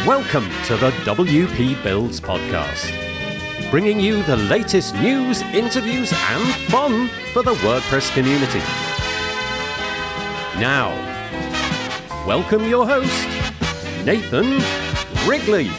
Welcome to the WP Builds podcast, bringing you the latest news, interviews, and fun for the WordPress community. Now, welcome your host, Nathan Wrigley.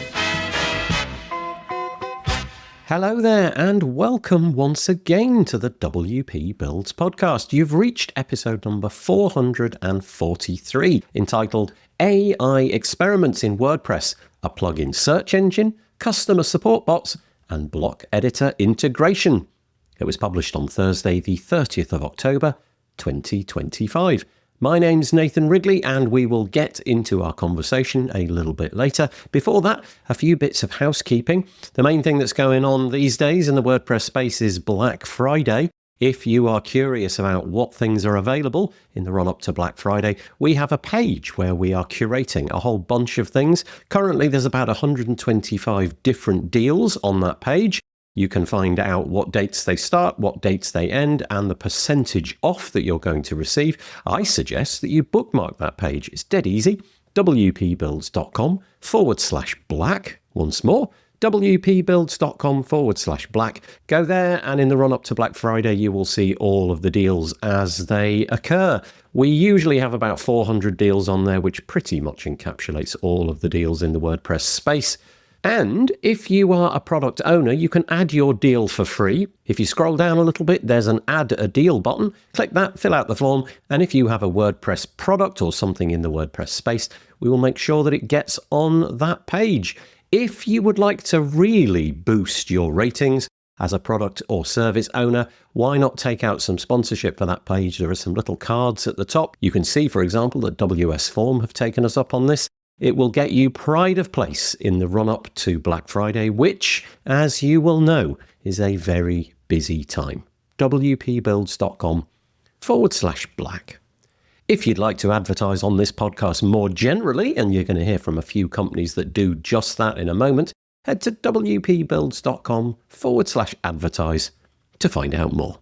Hello there, and welcome once again to the WP Builds podcast. You've reached episode number 443, entitled AI Experiments in WordPress, a plugin search engine, customer support bots, and block editor integration. It was published on Thursday, the 30th of October, 2025. My name's Nathan Wrigley, and we will get into our conversation a little bit later. Before that, a few bits of housekeeping. The main thing that's going on these days in the WordPress space is Black Friday. If you are curious about what things are available in the run-up to Black Friday, we have a page where we are curating a whole bunch of things. Currently, there's about 125 different deals on that page. You can find out what dates they start, what dates they end, and the percentage off that you're going to receive. I suggest that you bookmark that page. It's dead easy. wpbuilds.com/black. Once more, wpbuilds.com/black. Go there, and in the run-up to Black Friday, you will see all of the deals as they occur. We usually have about 400 deals on there, which pretty much encapsulates all of the deals in the WordPress space. And if you are a product owner, you can add your deal for free. If you scroll down a little bit, there's an Add a Deal button. Click that, fill out the form, and if you have a WordPress product or something in the WordPress space, we will make sure that it gets on that page. If you would like to really boost your ratings as a product or service owner, why not take out some sponsorship for that page? There are some little cards at the top. You can see, for example, that WS Form have taken us up on this. It will get you pride of place in the run-up to Black Friday, which, as you will know, is a very busy time. wpbuilds.com/black. If you'd like to advertise on this podcast more generally, and you're going to hear from a few companies that do just that in a moment, head to wpbuilds.com/advertise to find out more.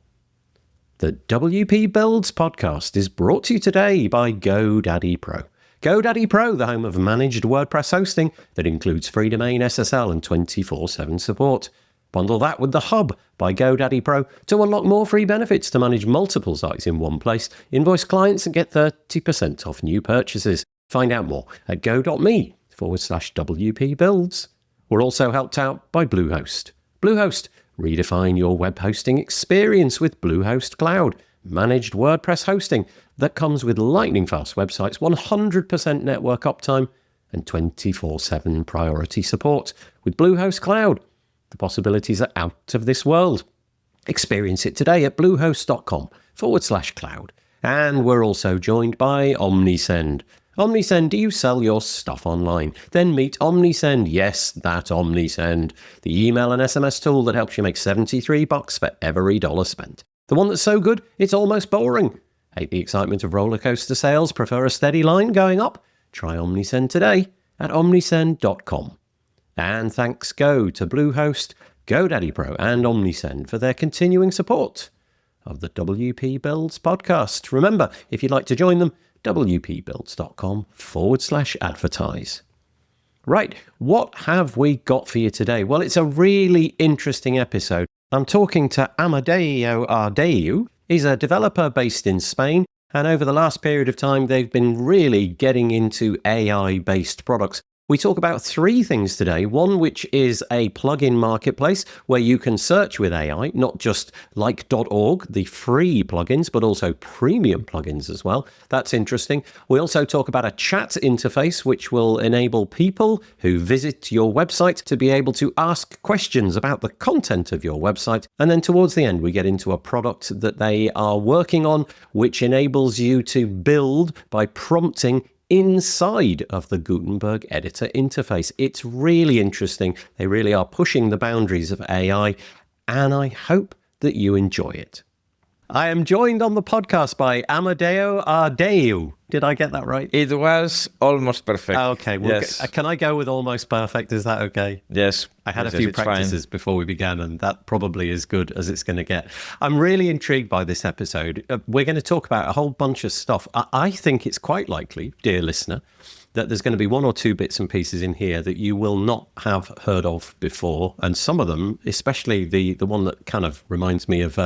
The WP Builds podcast is brought to you today by GoDaddy Pro. GoDaddy Pro, the home of managed WordPress hosting that includes free domain, SSL, and 24/7 support. Bundle that with the Hub by GoDaddy Pro to unlock more free benefits to manage multiple sites in one place, invoice clients, and get 30% off new purchases. Find out more at go.me/WP Builds. We're also helped out by Bluehost. Bluehost, redefine your web hosting experience with Bluehost Cloud. Managed WordPress hosting that comes with lightning-fast websites, 100% network uptime, and 24/7 priority support. With Bluehost Cloud, the possibilities are out of this world. Experience it today at bluehost.com/cloud. And we're also joined by Omnisend. Omnisend, do you sell your stuff online? Then meet Omnisend. Yes, that Omnisend. The email and SMS tool that helps you make $73 for every dollar spent. The one that's so good, it's almost boring. Hate the excitement of roller coaster sales? Prefer a steady line going up? Try Omnisend today at omnisend.com. And thanks go to Bluehost, GoDaddy Pro, and Omnisend for their continuing support of the WP Builds podcast. Remember, if you'd like to join them, wpbuilds.com/advertise. Right, what have we got for you today? Well, it's a really interesting episode. I'm talking to Amadeo Ardeu. He's a developer based in Spain, and over the last period of time, they've been really getting into AI-based products. We talk about three things today. One, which is a plugin marketplace where you can search with AI, not just like .org, the free plugins, but also premium plugins as well. That's interesting. We also talk about a chat interface, which will enable people who visit your website to be able to ask questions about the content of your website. And then towards the end, we get into a product that they are working on, which enables you to build by prompting inside of the Gutenberg editor interface. It's really interesting. They really are pushing the boundaries of AI, and I hope that you enjoy it. I am joined on the podcast by Amadeo Ardeu. Did I get that right? It was almost perfect. Okay, well, yes. Can I go with almost perfect? Is that okay? Yes. I had a few practices before we began, and that probably is good as it's going to get. I'm really intrigued by this episode. We're going to talk about a whole bunch of stuff. I think it's quite likely, dear listener, that there's going to be one or two bits and pieces in here that you will not have heard of before. And some of them, especially the one that kind of reminds me of,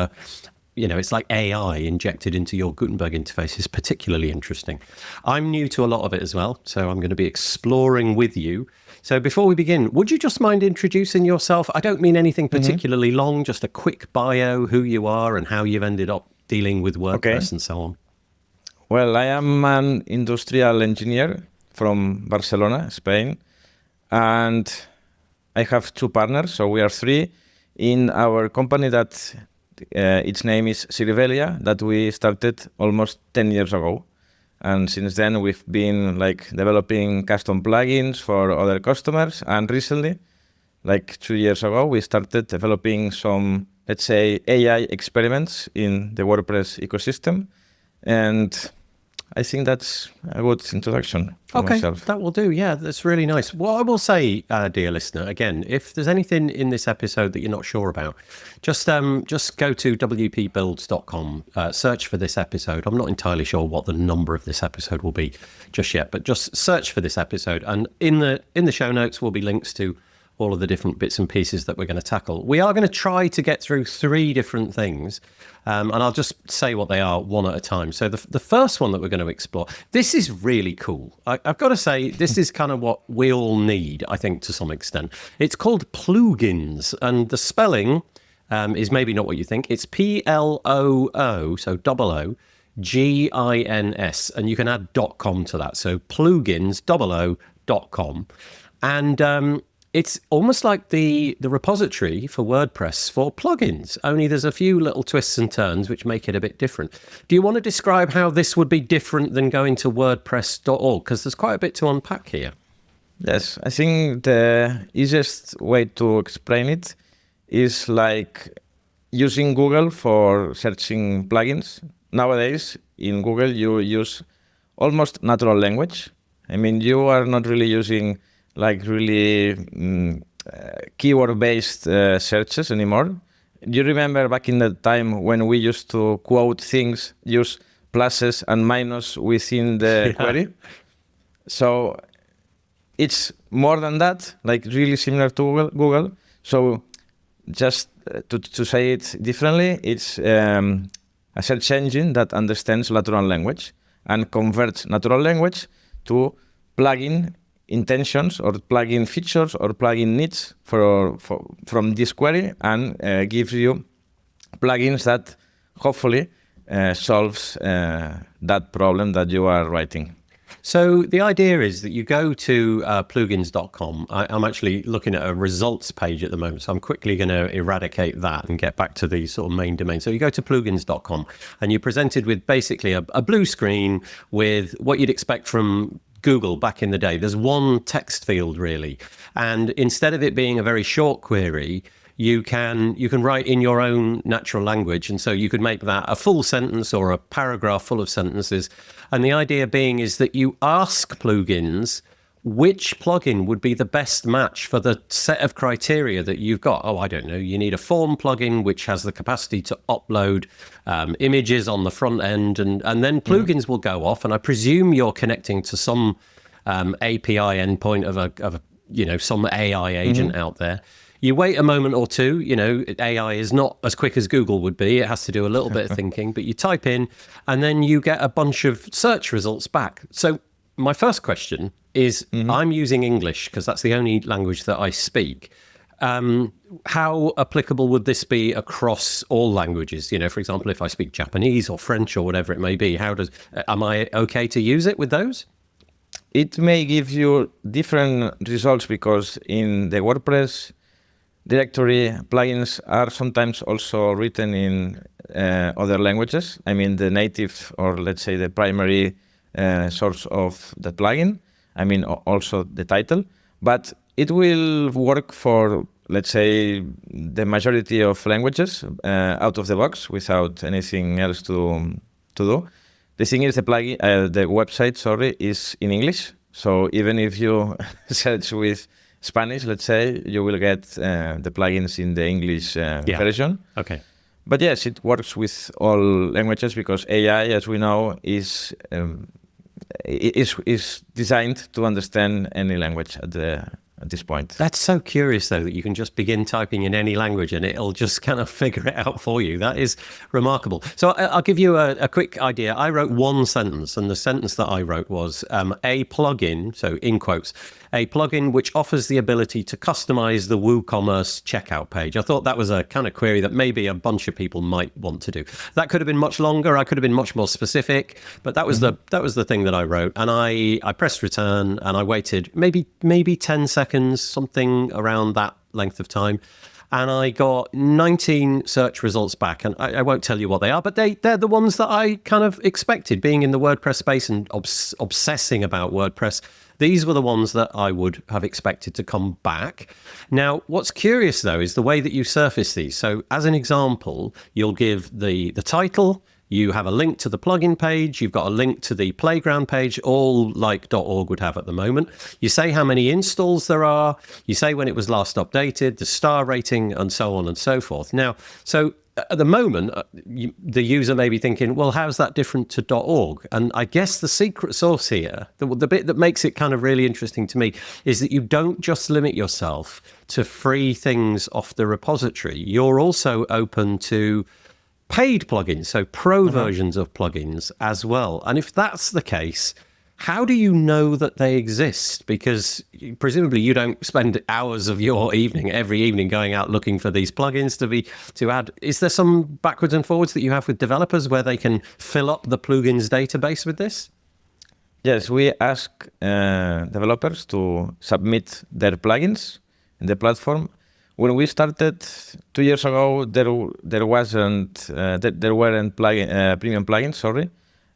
it's like AI injected into your Gutenberg interface, is particularly interesting. I'm new to a lot of it as well, so I'm going to be exploring with you. So before we begin, would you just mind introducing yourself? I don't mean anything particularly long, just a quick bio, who you are and how you've ended up dealing with WordPress and so on. Well, I am an industrial engineer from Barcelona, Spain, and I have two partners, so we are three in our company that its name is Sirvelia, that we started almost 10 years ago. And since then, we've been developing custom plugins for other customers. And recently, 2 years ago, we started developing some, let's say, AI experiments in the WordPress ecosystem. And I think that's a good introduction for myself. That will do. Yeah, that's really nice. What I will say, dear listener, again, if there's anything in this episode that you're not sure about, just go to wpbuilds.com, search for this episode. I'm not entirely sure what the number of this episode will be just yet, but just search for this episode. And in the show notes will be links to all of the different bits and pieces that we're going to tackle. We are going to try to get through 3 different things, and I'll just say what they are one at a time. So the first one that we're going to explore, this is really cool. I've got to say, this is kind of what we all need, I think, to some extent. It's called plugins, and the spelling is maybe not what you think. It's P-L-O-O, so double O, G-I-N-S, and you can add .com to that. So plugins, .com. And it's almost like the repository for WordPress for plugins, only there's a few little twists and turns which make it a bit different. Do you want to describe how this would be different than going to wordpress.org? Because there's quite a bit to unpack here. Yes, I think the easiest way to explain it is like using Google for searching plugins. Nowadays, in Google, you use almost natural language. I mean, you are not really using really keyword-based searches anymore. You remember back in the time when we used to quote things, use pluses and minus within the query? So it's more than that, really similar to Google. So just to say it differently, it's a search engine that understands natural language and converts natural language to plugin intentions or plugin features or plugin needs from this query, and gives you plugins that hopefully solves that problem that you are writing. So the idea is that you go to plugins.com. I'm actually looking at a results page at the moment, so I'm quickly going to eradicate that and get back to the sort of main domain. So you go to plugins.com and you're presented with basically a blue screen with what you'd expect from Google back in the day. There's one text field really, and instead of it being a very short query, you can write in your own natural language, and so you could make that a full sentence or a paragraph full of sentences. And the idea being is that you ask plugins which plugin would be the best match for the set of criteria that you've got. Oh, I don't know, you need a form plugin which has the capacity to upload images on the front end, and then plugins will go off, and I presume you're connecting to some API endpoint of a some AI agent out there. You wait a moment or two, AI is not as quick as Google would be. It has to do a little bit of thinking, but you type in and then you get a bunch of search results back. So my first question is, I'm using English because that's the only language that I speak. How applicable would this be across all languages? For example, if I speak Japanese or French or whatever it may be, am I okay to use it with those? It may give you different results because in the WordPress directory, plugins are sometimes also written in other languages. I mean, the native, or let's say the primary source of the plugin. I mean, also the title. But it will work for, let's say, the majority of languages out of the box without anything else to do. The thing is, the website, is in English. So even if you search with Spanish, let's say, you will get the plugins in the English version. Okay. But yes, it works with all languages because AI, as we know, is is designed to understand any language at this point. That's so curious, though, that you can just begin typing in any language and it'll just kind of figure it out for you. That is remarkable. So I'll give you a quick idea. I wrote one sentence, and the sentence that I wrote was a plugin, so in quotes, a plugin which offers the ability to customize the WooCommerce checkout page. I thought that was a kind of query that maybe a bunch of people might want to do. That could have been much longer. I could have been much more specific, but that was the thing that I wrote. And I pressed return and I waited maybe 10 seconds, something around that length of time. And I got 19 search results back. And I won't tell you what they are, but they're the ones that I kind of expected. Being in the WordPress space and obsessing about WordPress, these were the ones that I would have expected to come back. Now, what's curious, though, is the way that you surface these. So as an example, you'll give the title, you have a link to the plugin page, you've got a link to the playground page, all like .org would have at the moment. You say how many installs there are, you say when it was last updated, the star rating, and so on and so forth. Now, so at the moment, the user may be thinking, well, how's that different to .org? And I guess the secret sauce here, the bit that makes it kind of really interesting to me, is that you don't just limit yourself to free things off the repository. You're also open to paid plugins, so pro versions of plugins as well. And if that's the case, how do you know that they exist? Because presumably you don't spend hours of your evening, every evening, going out looking for these plugins to add. Is there some backwards and forwards that you have with developers where they can fill up the plugins database with this? Yes, we ask developers to submit their plugins in the platform. When we started 2 years ago, there weren't premium plugins, sorry.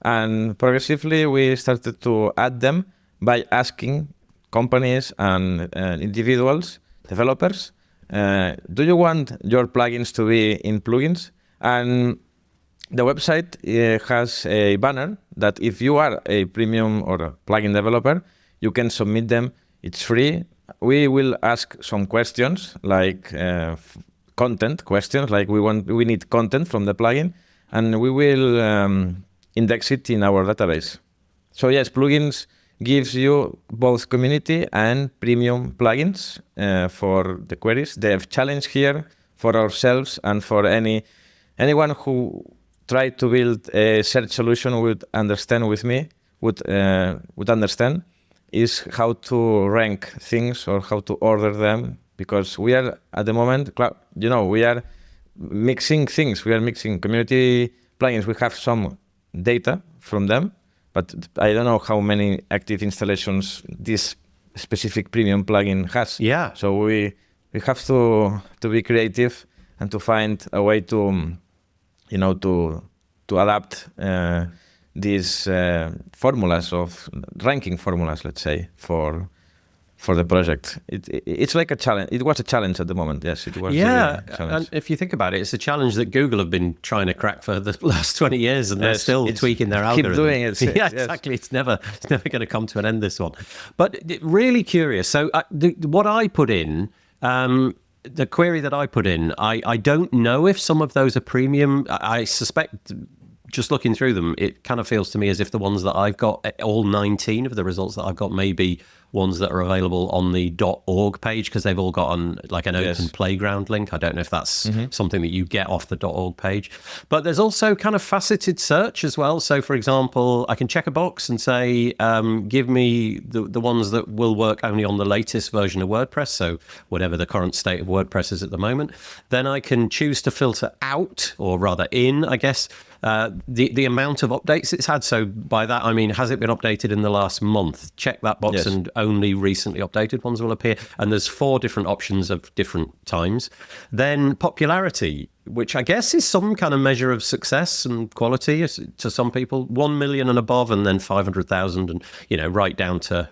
And progressively, we started to add them by asking companies and individuals, developers, do you want your plugins to be in plugins? And the website has a banner that if you are a premium or a plugin developer, you can submit them. It's free. We will ask some questions like content questions, like we need content from the plugin, and we will index it in our database. So yes, plugins gives you both community and premium plugins for the queries. The challenge here for ourselves and for anyone who tried to build a search solution would understand is how to rank things or how to order them, because we are at the moment, we are mixing things. We are mixing community plugins. We have some data from them, but I don't know how many active installations this specific premium plugin has. Yeah. So we have to be creative and to find a way to adapt these formulas of ranking formulas, let's say, for the project. It's like a challenge. It was a challenge at the moment. Yes, it was. Yeah, a challenge. and if you think about it, it's a challenge that Google have been trying to crack for the last 20 years, and they're still tweaking their algorithm. Keep doing it. Yeah, yes. exactly. It's never going to come to an end, this one. But really curious. So what I put in, the query that I put in, I don't know if some of those are premium. I suspect, just looking through them, it kind of feels to me as if the ones that I've got, all 19 of the results that I've got, may be ones that are available on the .org page, because they've all got an open playground link. I don't know if that's something that you get off the .org page. But there's also kind of faceted search as well. So, for example, I can check a box and say, give me the ones that will work only on the latest version of WordPress, so whatever the current state of WordPress is at the moment. Then I can choose to filter out, or rather in, I guess, the amount of updates it's had. So by that, I mean, has it been updated in the last month? Check that box, and only recently updated ones will appear. And there's 4 different options of different times. Then popularity, which I guess is some kind of measure of success and quality to some people. 1 million and above, and then 500,000, and right down to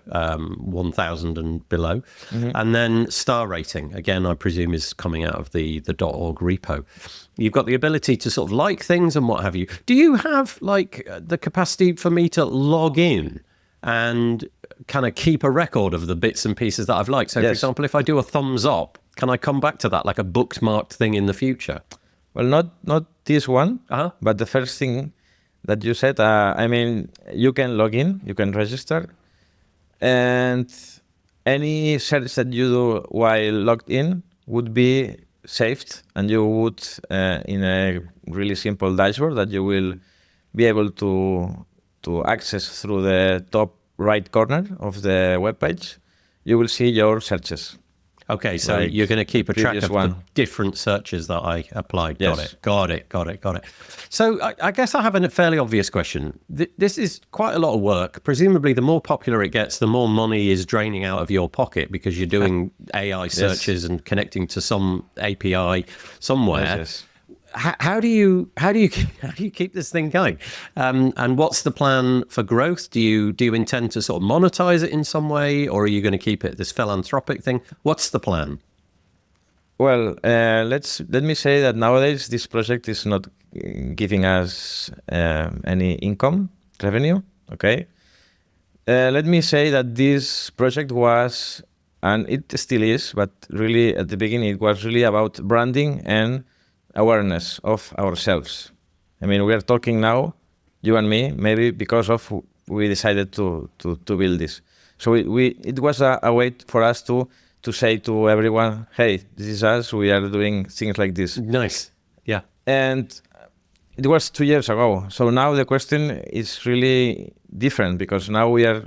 1,000 and below. And then star rating, again, I presume is coming out of the .org repo. You've got the ability to sort of like things and what have you. Do you have the capacity for me to log in and kind of keep a record of the bits and pieces that I've liked? So, for example, if I do a thumbs up, can I come back to that like a bookmarked thing in the future? Well, not this one, but the first thing that you said. I mean, you can log in, you can register, and any search that you do while logged in would be saved, and you would in a really simple dashboard that you will be able to access through the top right corner of the web page. You will see your searches. Okay, so Like you're going to keep a track previous of the different searches that I applied. Yes. Got it. So I guess I have a fairly obvious question. This is quite a lot of work. Presumably, the more popular it gets, the more money is draining out of your pocket because you're doing AI searches and connecting to some API somewhere. Yes. How do you keep this thing going? And what's the plan for growth? Do you intend to sort of monetize it in some way, or are you going to keep it this philanthropic thing? What's the plan? Well, let me say that nowadays this project is not giving us any income revenue. Okay. Let me say that this project was, and it still is, but really at the beginning it was really about branding and awareness of ourselves. I mean, we are talking now, you and me, maybe because of we decided to build this. So it was a way for us to say to everyone, hey, this is us, we are doing things like this. Nice. Yeah. And it was 2 years ago. So now the question is really different because now we are,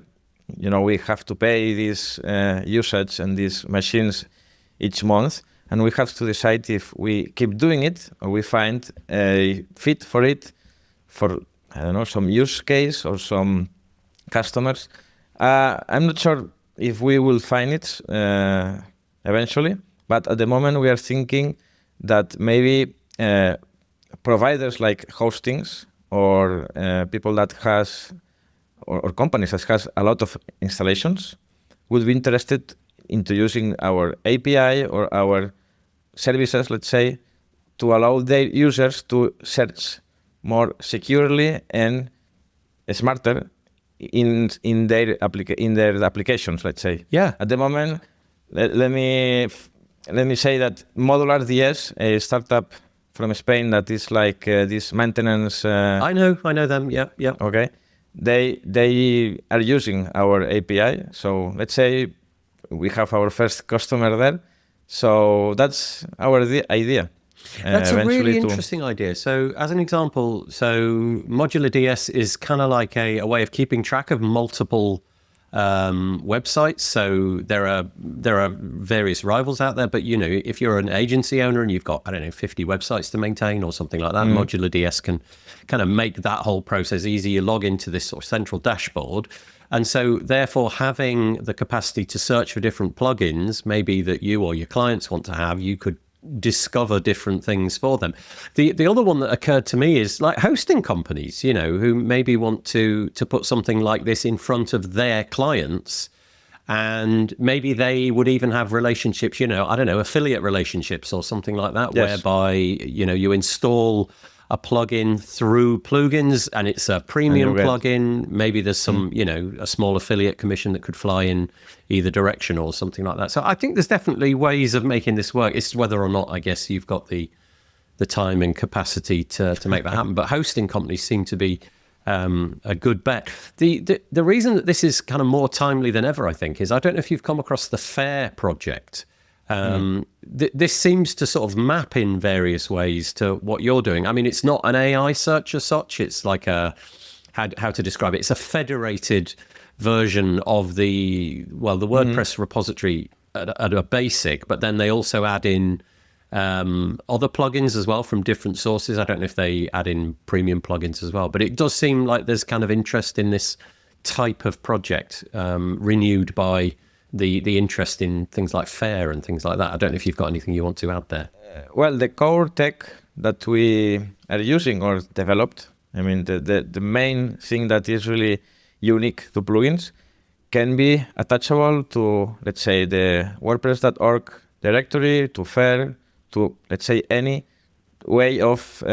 we have to pay this usage and these machines each month. And we have to decide if we keep doing it or we find a fit for it for, I don't know, some use case or some customers. I'm not sure if we will find it eventually, but at the moment we are thinking that maybe providers like hostings or people that has, or companies that has a lot of installations would be interested into using our API or our services, let's say, to allow their users to search more securely and smarter in their applications, let's say. Yeah. At the moment, let me say that Modular DS, a startup from Spain that is like this maintenance. I know them. Yeah. Okay. They are using our API. So let's say we have our first customer there. So that's our idea. That's a really interesting idea. So as an example, Modular DS is kind of like a way of keeping track of multiple websites. So there are various rivals out there, but if you're an agency owner and you've got, 50 websites to maintain or something like that, Modular DS can kind of make that whole process easy. You log into this sort of central dashboard. And so therefore having the capacity to search for different plugins, maybe that you or your clients want to have, you could discover different things for them. The other one that occurred to me is like hosting companies, who maybe want to put something like this in front of their clients, and maybe they would even have relationships, affiliate relationships or something like that, yes. whereby, you install a plugin through plugins and it's a premium plugin. Maybe there's some, a small affiliate commission that could fly in either direction or something like that. So I think there's definitely ways of making this work. It's whether or not, I guess, you've got the time and capacity to make that happen. But hosting companies seem to be a good bet. The reason that this is kind of more timely than ever, I think, is I don't know if you've come across the FAIR project. This seems to sort of map in various ways to what you're doing. I mean, it's not an AI search as such. It's like how to describe it? It's a federated version of the WordPress repository at a basic, but then they also add in other plugins as well from different sources. I don't know if they add in premium plugins as well, but it does seem like there's kind of interest in this type of project, renewed by the interest in things like FAIR and things like that. I don't know if you've got anything you want to add there. Well, the core tech that we are using or developed, I mean, the main thing that is really unique to plugins can be attachable to, let's say, the WordPress.org directory, to FAIR, to, let's say, any way of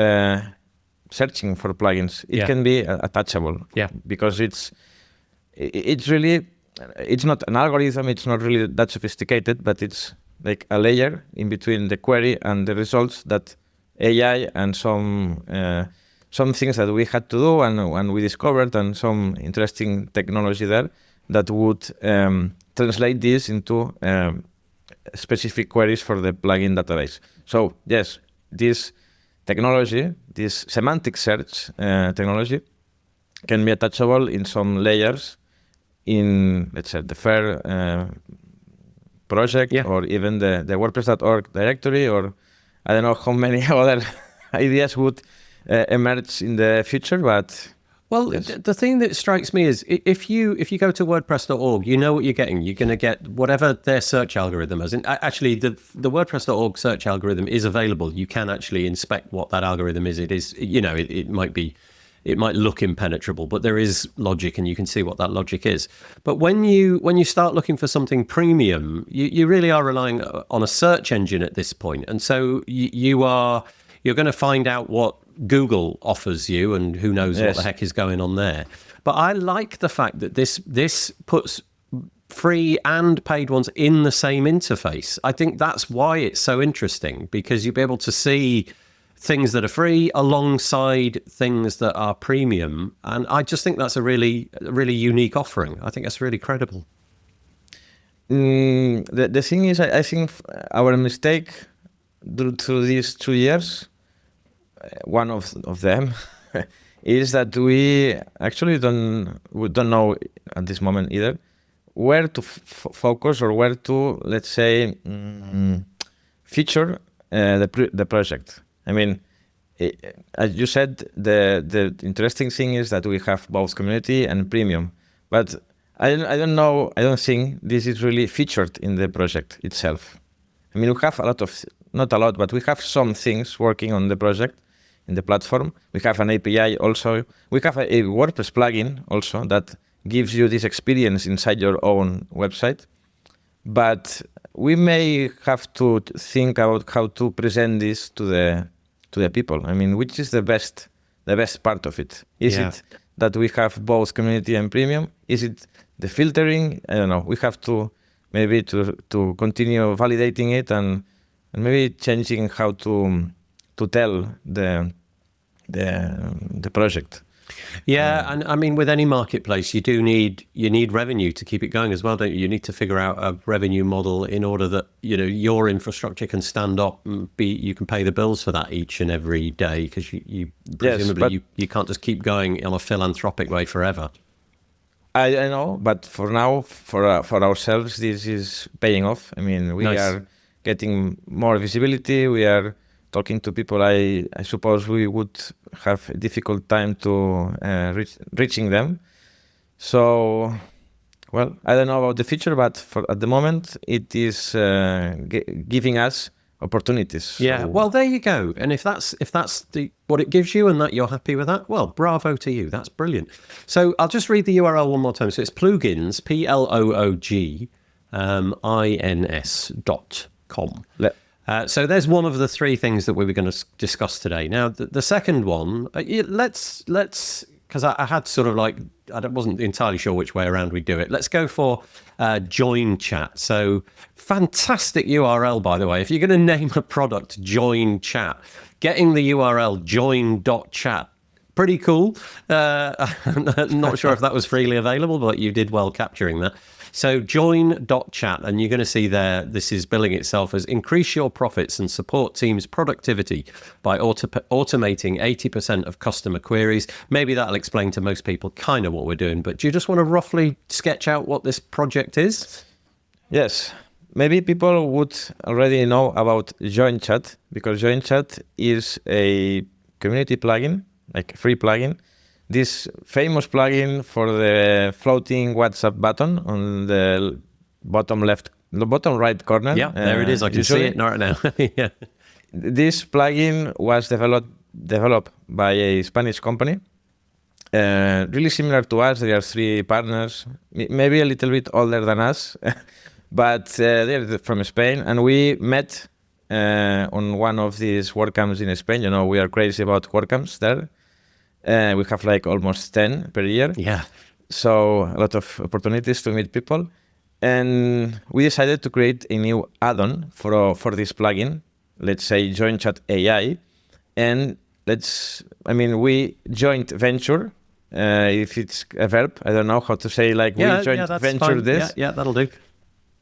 searching for plugins. It can be attachable. Yeah. Because it's really, it's not an algorithm, it's not really that sophisticated, but it's like a layer in between the query and the results that AI and some some things that we had to do and we discovered, and some interesting technology there that would translate this into specific queries for the plugin database. So yes, this technology, this semantic search technology, can be attachable in some layers in, let's say, the FAIR project, or even the WordPress.org directory, or I don't know how many other ideas would emerge in the future, but... Well, yes. The thing that strikes me is if you go to WordPress.org, you know what you're getting. You're going to get whatever their search algorithm is. And actually, the WordPress.org search algorithm is available. You can actually inspect what that algorithm is. It is, it might look impenetrable, but there is logic, and you can see what that logic is. But when you start looking for something premium, you really are relying on a search engine at this point. And so you're going to find out what Google offers you, and who knows what the heck is going on there. But I like the fact that this puts free and paid ones in the same interface. I think that's why it's so interesting, because you'll be able to see things that are free alongside things that are premium. And I just think that's a really unique offering. I think that's really credible. The thing is, I think our mistake through these 2 years, one of them is that we actually don't know at this moment either where to focus, or where to, let's say, feature the project. I mean, as you said, the interesting thing is that we have both community and premium, but I don't know. I don't think this is really featured in the project itself. I mean, we have not a lot, but we have some things working on the project, in the platform. We have an API also. We have a WordPress plugin also that gives you this experience inside your own website. But we may have to think about how to present this to the people. I mean, which is the best part of it? Is it that we have both community and premium? Is it the filtering? I don't know. We have to maybe to continue validating it, and maybe changing how to tell the project. Yeah, and I mean, with any marketplace, you need revenue to keep it going as well, don't you? You need to figure out a revenue model in order that your infrastructure can stand up and you can pay the bills for that each and every day, because you presumably you can't just keep going on a philanthropic way forever. I know, but for now, for ourselves, this is paying off. I mean, we are getting more visibility. We are talking to people. I suppose we would have a difficult time to reaching them. So, well, I don't know about the future, but at the moment, it is giving us opportunities. Yeah, well, there you go. And if that's what it gives you, and that you're happy with that, well, bravo to you. That's brilliant. So I'll just read the URL one more time. So it's plugins, PLOOGINS.com. So there's one of the three things that we were going to discuss today. Now, the second one, let's because I had sort of like, I wasn't entirely sure which way around we'd do it. Let's go for Join Chat. So fantastic URL, by the way. If you're going to name a product Join Chat, getting the URL join.chat, pretty cool. I'm not sure if that was freely available, but you did well capturing that. So join.chat, and you're going to see there, this is billing itself as increase your profits and support teams' productivity by automating 80% of customer queries. Maybe that'll explain to most people kind of what we're doing, but do you just want to roughly sketch out what this project is? Yes. Maybe people would already know about Join Chat, because Join Chat is a community plugin, like a free plugin. This famous plugin for the floating WhatsApp button on the bottom right corner. Yeah, there it is. I can see it right now. Yeah. This plugin was developed by a Spanish company, really similar to us. There are three partners, maybe a little bit older than us, but they're from Spain. And we met on one of these WordCamps in Spain. We are crazy about WordCamps there. We have like almost 10 per year. Yeah. So a lot of opportunities to meet people. And we decided to create a new add-on for this plugin, let's say Join Chat AI. And we joint venture. If it's a verb, I don't know how to say. Like we joint that's venture fine. this. Yeah, that'll do.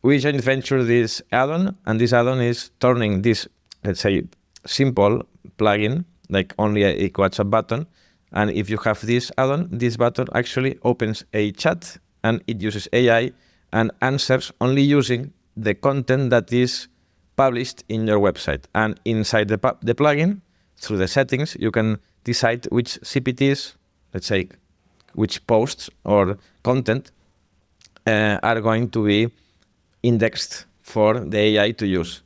We joint venture this add-on, and this add-on is turning this, let's say, simple plugin, like only a WhatsApp button. And if you have this add-on, this button actually opens a chat, and it uses AI and answers only using the content that is published in your website. And inside the plugin, through the settings, you can decide which CPTs, let's say, which posts or content are going to be indexed for the AI to use.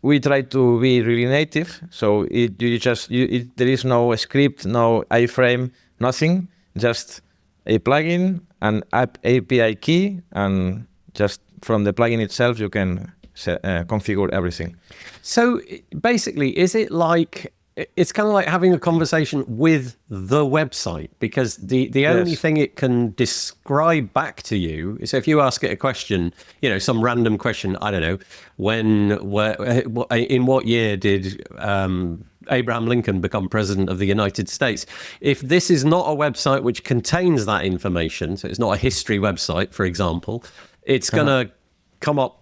We try to be really native, so there is no script, no iframe, nothing, just a plugin, an app API key, and just from the plugin itself, you can configure everything. So basically, is it like, it's kind of like having a conversation with the website, because the only thing it can describe back to you is, if you ask it a question, some random question, I don't know, in what year did Abraham Lincoln become president of the United States? If this is not a website which contains that information, so it's not a history website, for example, it's going to come up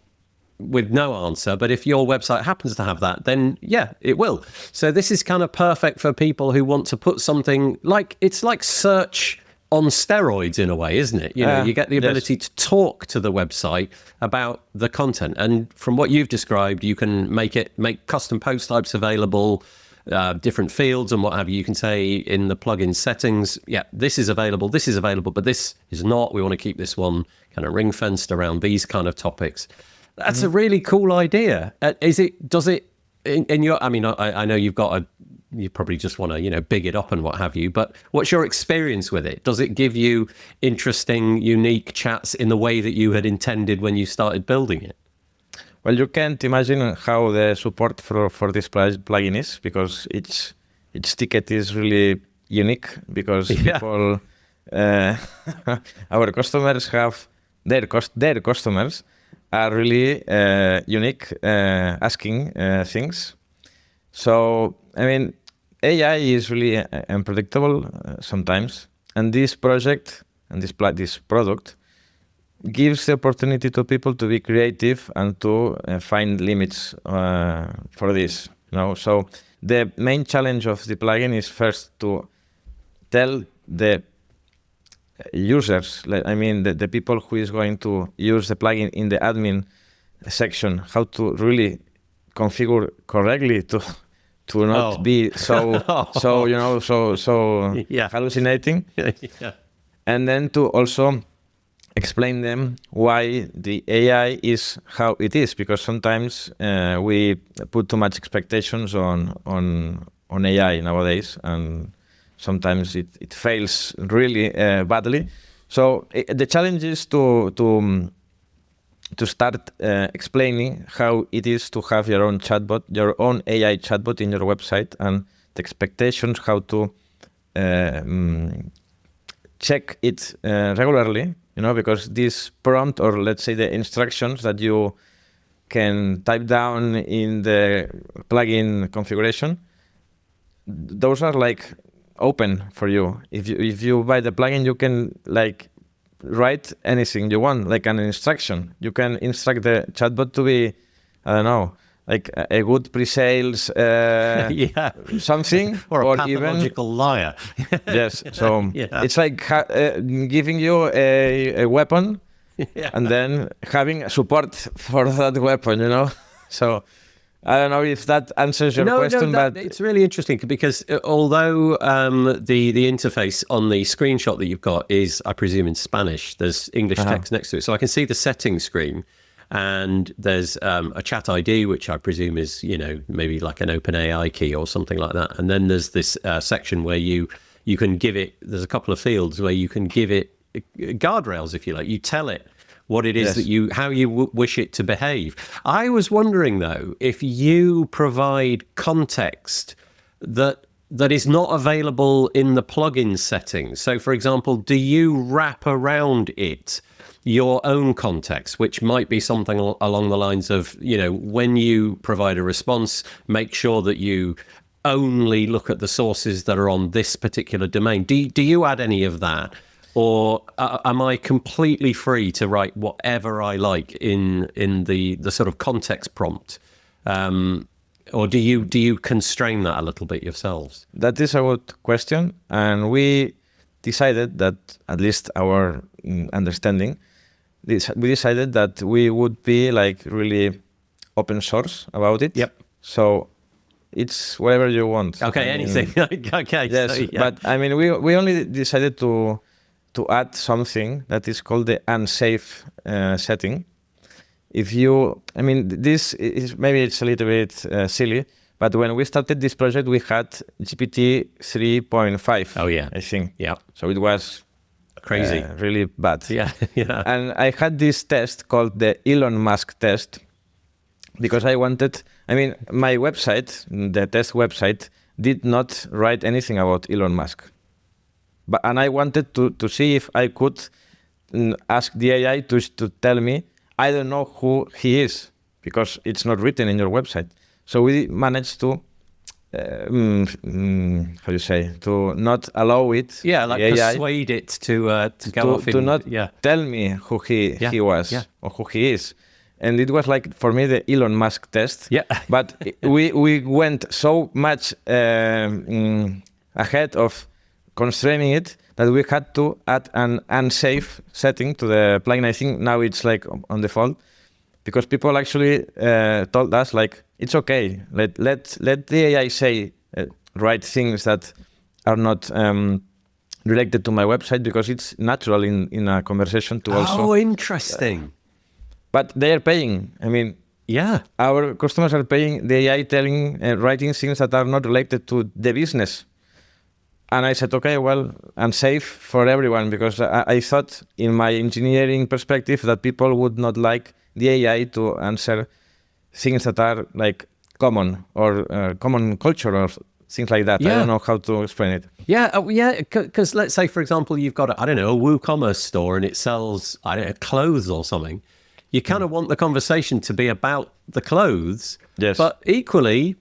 with no answer. But if your website happens to have that, then yeah, it will. So this is kind of perfect for people who want to put something like, it's like search on steroids in a way, isn't it? You get the ability to talk to the website about the content. And from what you've described, you can make custom post types available, different fields and what have you. You can say in the plugin settings, yeah, this is available, but this is not. We want to keep this one kind of ring fenced around these kind of topics. That's a really cool idea. Does it in your, I mean, I know you probably just want to, big it up and what have you, but what's your experience with it? Does it give you interesting, unique chats in the way that you had intended when you started building it? Well, you can't imagine how the support for this plugin is, because each ticket is really unique, because people, our customers have their customers are really unique, asking things. So, I mean, AI is really unpredictable sometimes. And this project and this product gives the opportunity to people to be creative and to find limits for this. So the main challenge of the plugin is first to tell the users, the people who is going to use the plugin in the admin section, how to really configure correctly to not be so hallucinating. Yeah. And then to also explain them why the AI is how it is, because sometimes we put too much expectations on AI nowadays, and sometimes it fails really badly. So the challenge is to start explaining how it is to have your own chatbot, your own AI chatbot in your website, and the expectations, how to check it regularly, because this prompt, or let's say the instructions that you can type down in the plugin configuration, those are like open for you. If you buy the plugin, you can write anything you want, like an instruction. You can instruct the chatbot to be, I don't know, like a good pre-sales something, or a pathological liar. Yes. So it's like giving you a weapon and then having support for that weapon, So I don't know if that answers your question, but it's really interesting, because although the interface on the screenshot that you've got is, I presume, in Spanish, there's English text next to it. So I can see the settings screen, and there's a chat ID, which I presume is, maybe like an OpenAI key or something like that. And then there's this section where you can give it, there's a couple of fields where you can give it guardrails, if you like. You tell it what it is that how you wish it to behave. I was wondering, though, if you provide context that is not available in the plugin settings. So, for example, do you wrap around it your own context, which might be something along the lines of, when you provide a response, make sure that you only look at the sources that are on this particular domain. Do you add any of that? Or am I completely free to write whatever I like in the sort of context prompt? Or do you constrain that a little bit yourselves? That is a good question, and we decided that, at least our understanding, we decided that we would be like really open source about it. Yep. So it's whatever you want. Okay, anything. Okay. Yes, so, yeah. but I mean, we only decided to add something that is called the unsafe setting. If you, I mean, this is maybe it's a little bit silly, but when we started this project, we had GPT 3.5. Oh yeah, I think. Yeah. So it was Crazy. really bad. Yeah. Yeah. And I had this test called the Elon Musk test because I wanted, I mean, my website, the test website, did not write anything about Elon Musk. And I wanted to see if I could ask the AI to tell me, I don't know who he is because it's not written in your website. So we managed to, how do you say, to not allow it. Yeah, like AI, persuade it to go off in, to not yeah. tell me who he was or who he is. And it was like, for me, the Elon Musk test. Yeah. But we went so much ahead of constraining it that we had to add an unsafe setting to the plugin. I think now it's like on default because people actually told us like, it's okay. Let the AI say write things that are not related to my website because it's natural in a conversation to also. Oh, interesting. But they are paying. I mean, Yeah. our customers are paying the AI telling, writing things that are not related to the business. And I said, okay, well, I'm safe for everyone because I thought in my engineering perspective that people would not like the AI to answer things that are like common or common culture or things like that. Yeah. I don't know how to explain it. Yeah, because let's say, for example, you've got, a WooCommerce store and it sells, clothes or something. You kind of want the conversation to be about the clothes. Yes. But equally,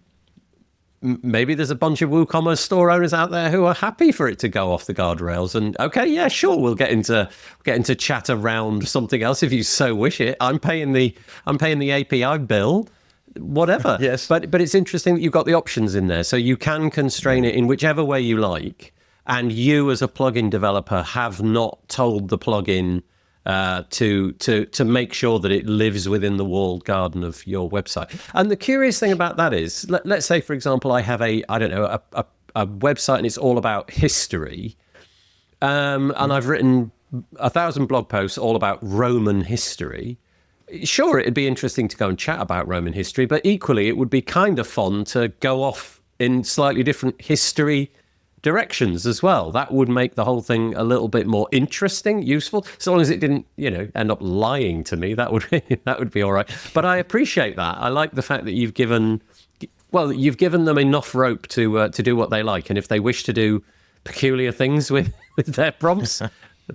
maybe there's a bunch of WooCommerce store owners out there who are happy for it to go off the guardrails. And okay, yeah, sure, we'll get into chat around something else if you so wish it. I'm paying the API bill, whatever. Yes. But it's interesting that you've got the options in there, so you can constrain it in whichever way you like. And you, as a plugin developer, have not told the plugin to make sure that it lives within the walled garden of your website. And the curious thing about that is, let's say, for example, I have a website and it's all about history, and I've written 1,000 blog posts all about Roman history. Sure, it'd be interesting to go and chat about Roman history, but equally it would be kind of fun to go off in slightly different history directions as well. That would make the whole thing a little bit more interesting, useful, so long as it didn't, end up lying to me. That would be all right. But I appreciate that. I like the fact that you've given them enough rope to do what they like, and if they wish to do peculiar things with their prompts,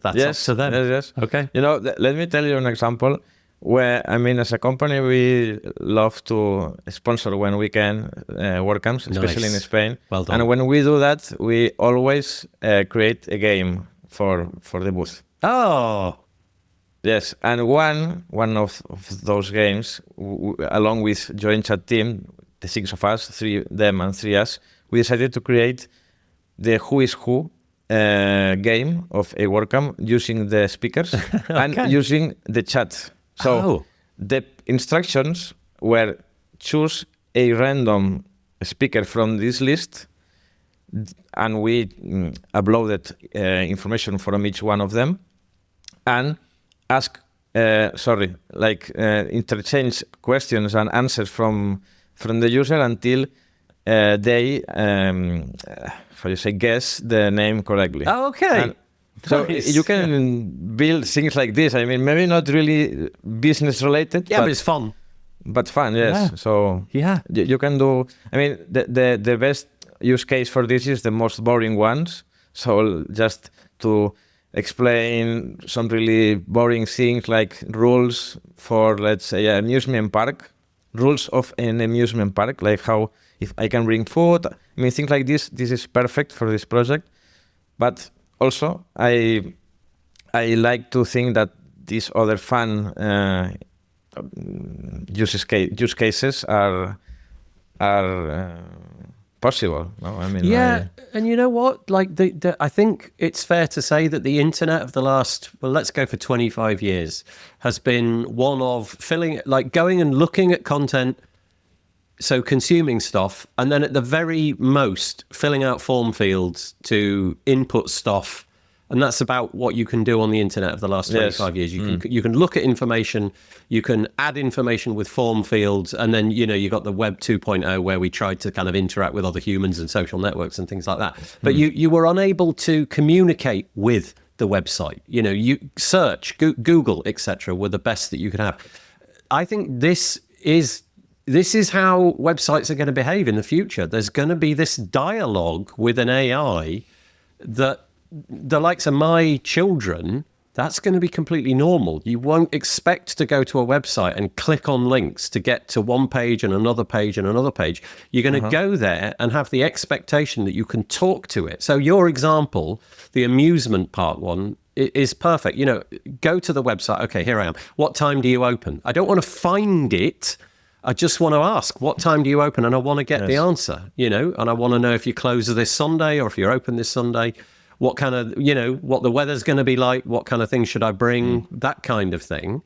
that's up to them. Yes. Okay. Let me tell you an example where, I mean, as a company, we love to sponsor when we can WordCamps, especially Nice. in Spain. Well done. And when we do that, we always create a game for the booth. Oh, Yes, and one of those games, along with joint chat team, the 6 of us, 3 them and 3 us, we decided to create the Who is Who game of a WordCamp using the speakers and using the chat. So the instructions were choose a random speaker from this list, and we uploaded information from each one of them, and interchange questions and answers from the user until they guess the name correctly. Oh, okay. And so Nice. you can build things like this. I mean, maybe not really business related. Yeah, but it's fun. But fun, yes. Yeah. So Yeah. you can do. I mean, the best use case for this is the most boring ones. So just to explain some really boring things like rules for, let's say, an amusement park, rules of an amusement park, like how if I can bring food. I mean, things like this. This is perfect for this project. But also, I like to think that these other fun use cases are possible. No, I mean, yeah, and you know what? Like, I think it's fair to say that the internet of the last, well, let's go for 25 years, has been one of going and looking at content, so consuming stuff, and then at the very most, filling out form fields to input stuff. And that's about what you can do on the internet of the last 25 years. You can look at information, you can add information with form fields, and then, you got the Web 2.0 where we tried to kind of interact with other humans and social networks and things like that. But you were unable to communicate with the website. You search, Google, etc. were the best that you could have. I think this is how websites are going to behave in the future. There's going to be this dialogue with an AI that the likes of my children, that's going to be completely normal. You won't expect to go to a website and click on links to get to one page and another page and another page. You're going to go there and have the expectation that you can talk to it. So your example, the amusement park one, is perfect. Go to the website. Okay, here I am. What time do you open? I don't want to find it. I just want to ask, what time do you open? And I want to get the answer, and I want to know if you close this Sunday or if you're open this Sunday. What kind of, what the weather's going to be like, what kind of things should I bring, that kind of thing.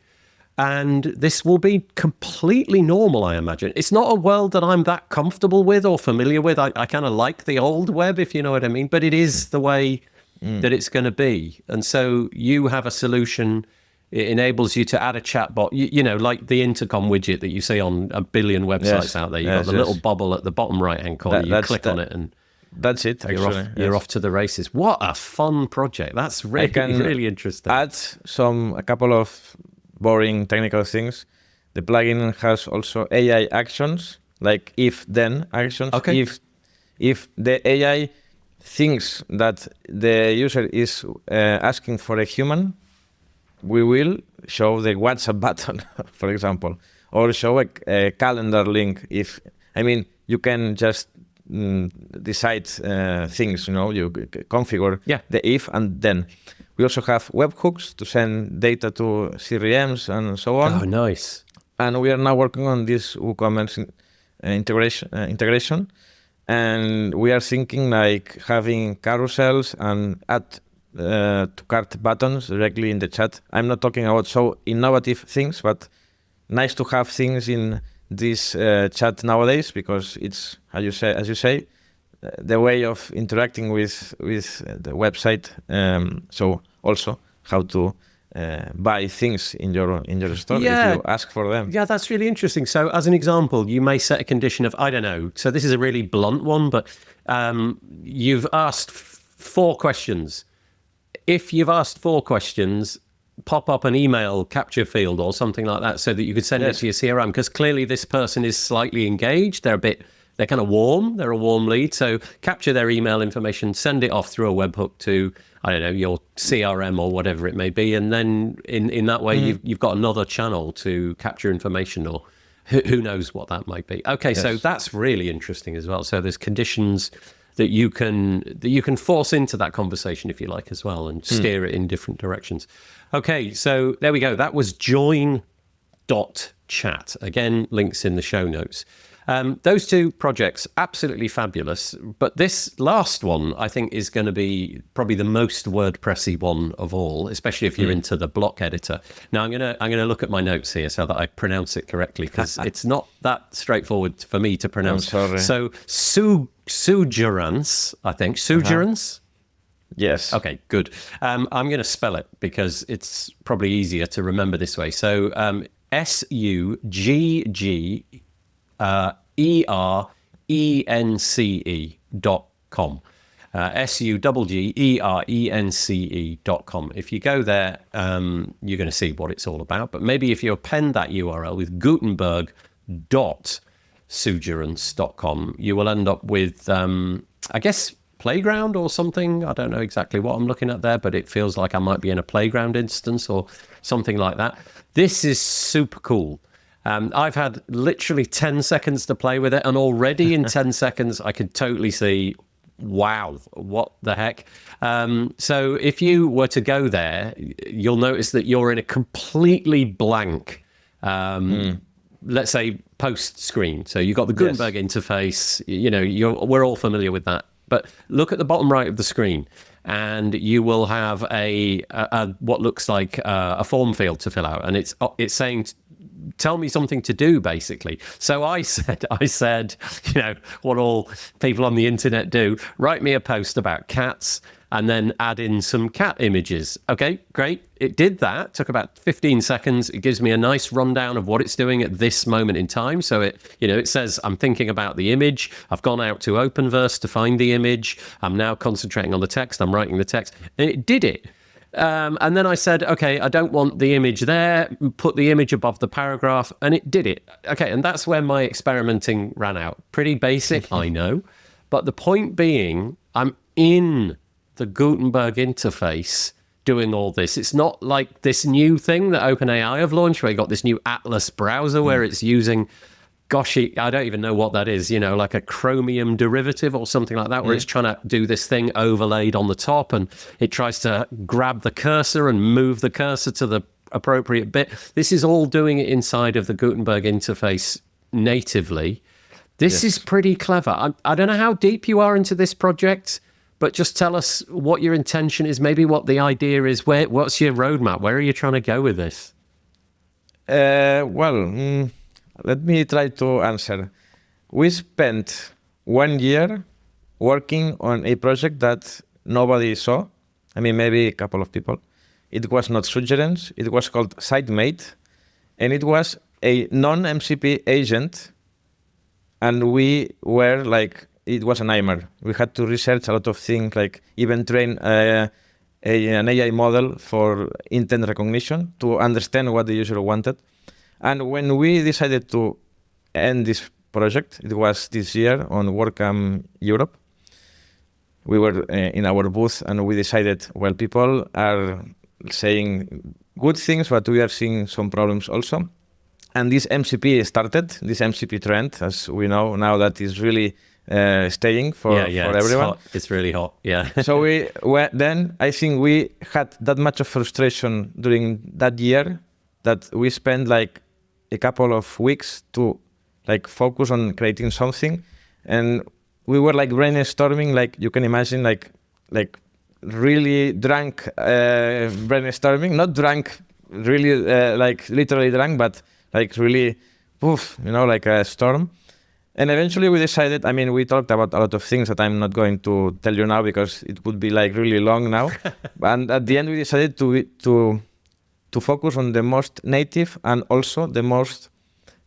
And this will be completely normal, I imagine. It's not a world that I'm that comfortable with or familiar with. I kind of like the old web, if you know what I mean, but it is the way that it's going to be. And so you have a solution. It enables you to add a chatbot, like the intercom widget that you see on a billion websites out there. You've got the little bubble at the bottom right-hand corner. You click on it and... That's it, actually. You're off to the races. What a fun project. That's really interesting. Add a couple of boring technical things. The plugin has also AI actions, like if-then actions. Okay. If the AI thinks that the user is asking for a human, we will show the WhatsApp button, for example, or show a calendar link. You can just decide things, you configure the if and then. We also have webhooks to send data to CRMs and so on. Oh, nice. And we are now working on this WooCommerce integration. And we are thinking like having carousels and add to cart buttons directly in the chat. I'm not talking about so innovative things, but nice to have things in this chat nowadays, because it's, as you say, the way of interacting with the website. So also how to buy things in your store if you ask for them. Yeah, that's really interesting. So as an example, you may set a condition of, I don't know, so this is a really blunt one, but you've asked 4 questions. If you've asked 4 questions, pop up an email capture field or something like that so that you could send it to your CRM, because clearly this person is slightly engaged. They're kind of warm. They're a warm lead. So capture their email information, send it off through a webhook to, I don't know, your CRM or whatever it may be. And then in that way, you've got another channel to capture information, or who knows what that might be. Okay, so that's really interesting as well. So there's conditions that you can force into that conversation, if you like, as well, and steer it in different directions. Okay, so there we go. That was join.chat. Again, links in the show notes. Those 2 projects, absolutely fabulous. But this last one, I think, is going to be probably the most WordPressy one of all, especially if you're into the block editor. Now, I'm gonna look at my notes here so that I pronounce it correctly, because it's not that straightforward for me to pronounce. I'm sorry. So Suggerance, I think. Suggerance? Yes. Okay, good. I'm going to spell it because it's probably easier to remember this way. So SUGGERENCE.com. SUGGERENCE.com. If you go there, you're going to see what it's all about. But maybe if you append that URL with Gutenberg.suggerance.com, you will end up with, I guess, Playground or something. I don't know exactly what I'm looking at there, but it feels like I might be in a Playground instance or something like that. This is super cool. I've had literally 10 seconds to play with it, and already in 10 seconds, I could totally see, wow, what the heck? So if you were to go there, you'll notice that you're in a completely blank, let's say, post screen. So you've got the Gutenberg interface, we're all familiar with that. But look at the bottom right of the screen, and you will have a what looks like a form field to fill out, and it's saying, tell me something to do, basically. So I said, what all people on the internet do: write me a post about cats, and then add in some cat images. Okay, great. It did that. Took about 15 seconds. It gives me a nice rundown of what it's doing at this moment in time. So it says, I'm thinking about the image. I've gone out to Openverse to find the image. I'm now concentrating on the text. I'm writing the text. And it did it. And then I said, okay, I don't want the image there. Put the image above the paragraph. And it did it. Okay, and that's where my experimenting ran out. Pretty basic, I know. But the point being, I'm in the Gutenberg interface doing all this. It's not like this new thing that OpenAI have launched where you got this new Atlas browser where it's using, I don't even know what that is, like a Chromium derivative or something like that, where it's trying to do this thing overlaid on the top, and it tries to grab the cursor and move the cursor to the appropriate bit. This is all doing it inside of the Gutenberg interface natively. This is pretty clever. I don't know how deep you are into this project, but just tell us what your intention is, maybe what the idea is. What's your roadmap? Where are you trying to go with this? Let me try to answer. We spent 1 year working on a project that nobody saw. I mean, maybe a couple of people. It was not Suggerance. It was called SiteMate. And it was a non-MCP agent. And we were like, it was a nightmare. We had to research a lot of things, like even train an AI model for intent recognition to understand what the user wanted. And when we decided to end this project, it was this year on WordCamp Europe. We were in our booth and we decided, well, people are saying good things, but we are seeing some problems also. And this MCP started, this MCP trend, as we know now, that is really staying for everyone. Hot. It's really hot, yeah. So then I think we had that much of frustration during that year that we spent like a couple of weeks to like focus on creating something, and we were like brainstorming, like you can imagine, like really drunk brainstorming, not drunk, really like literally drunk, but like really, like a storm. And eventually we decided, I mean, we talked about a lot of things that I'm not going to tell you now because it would be like really long now. And at the end we decided to focus on the most native and also the most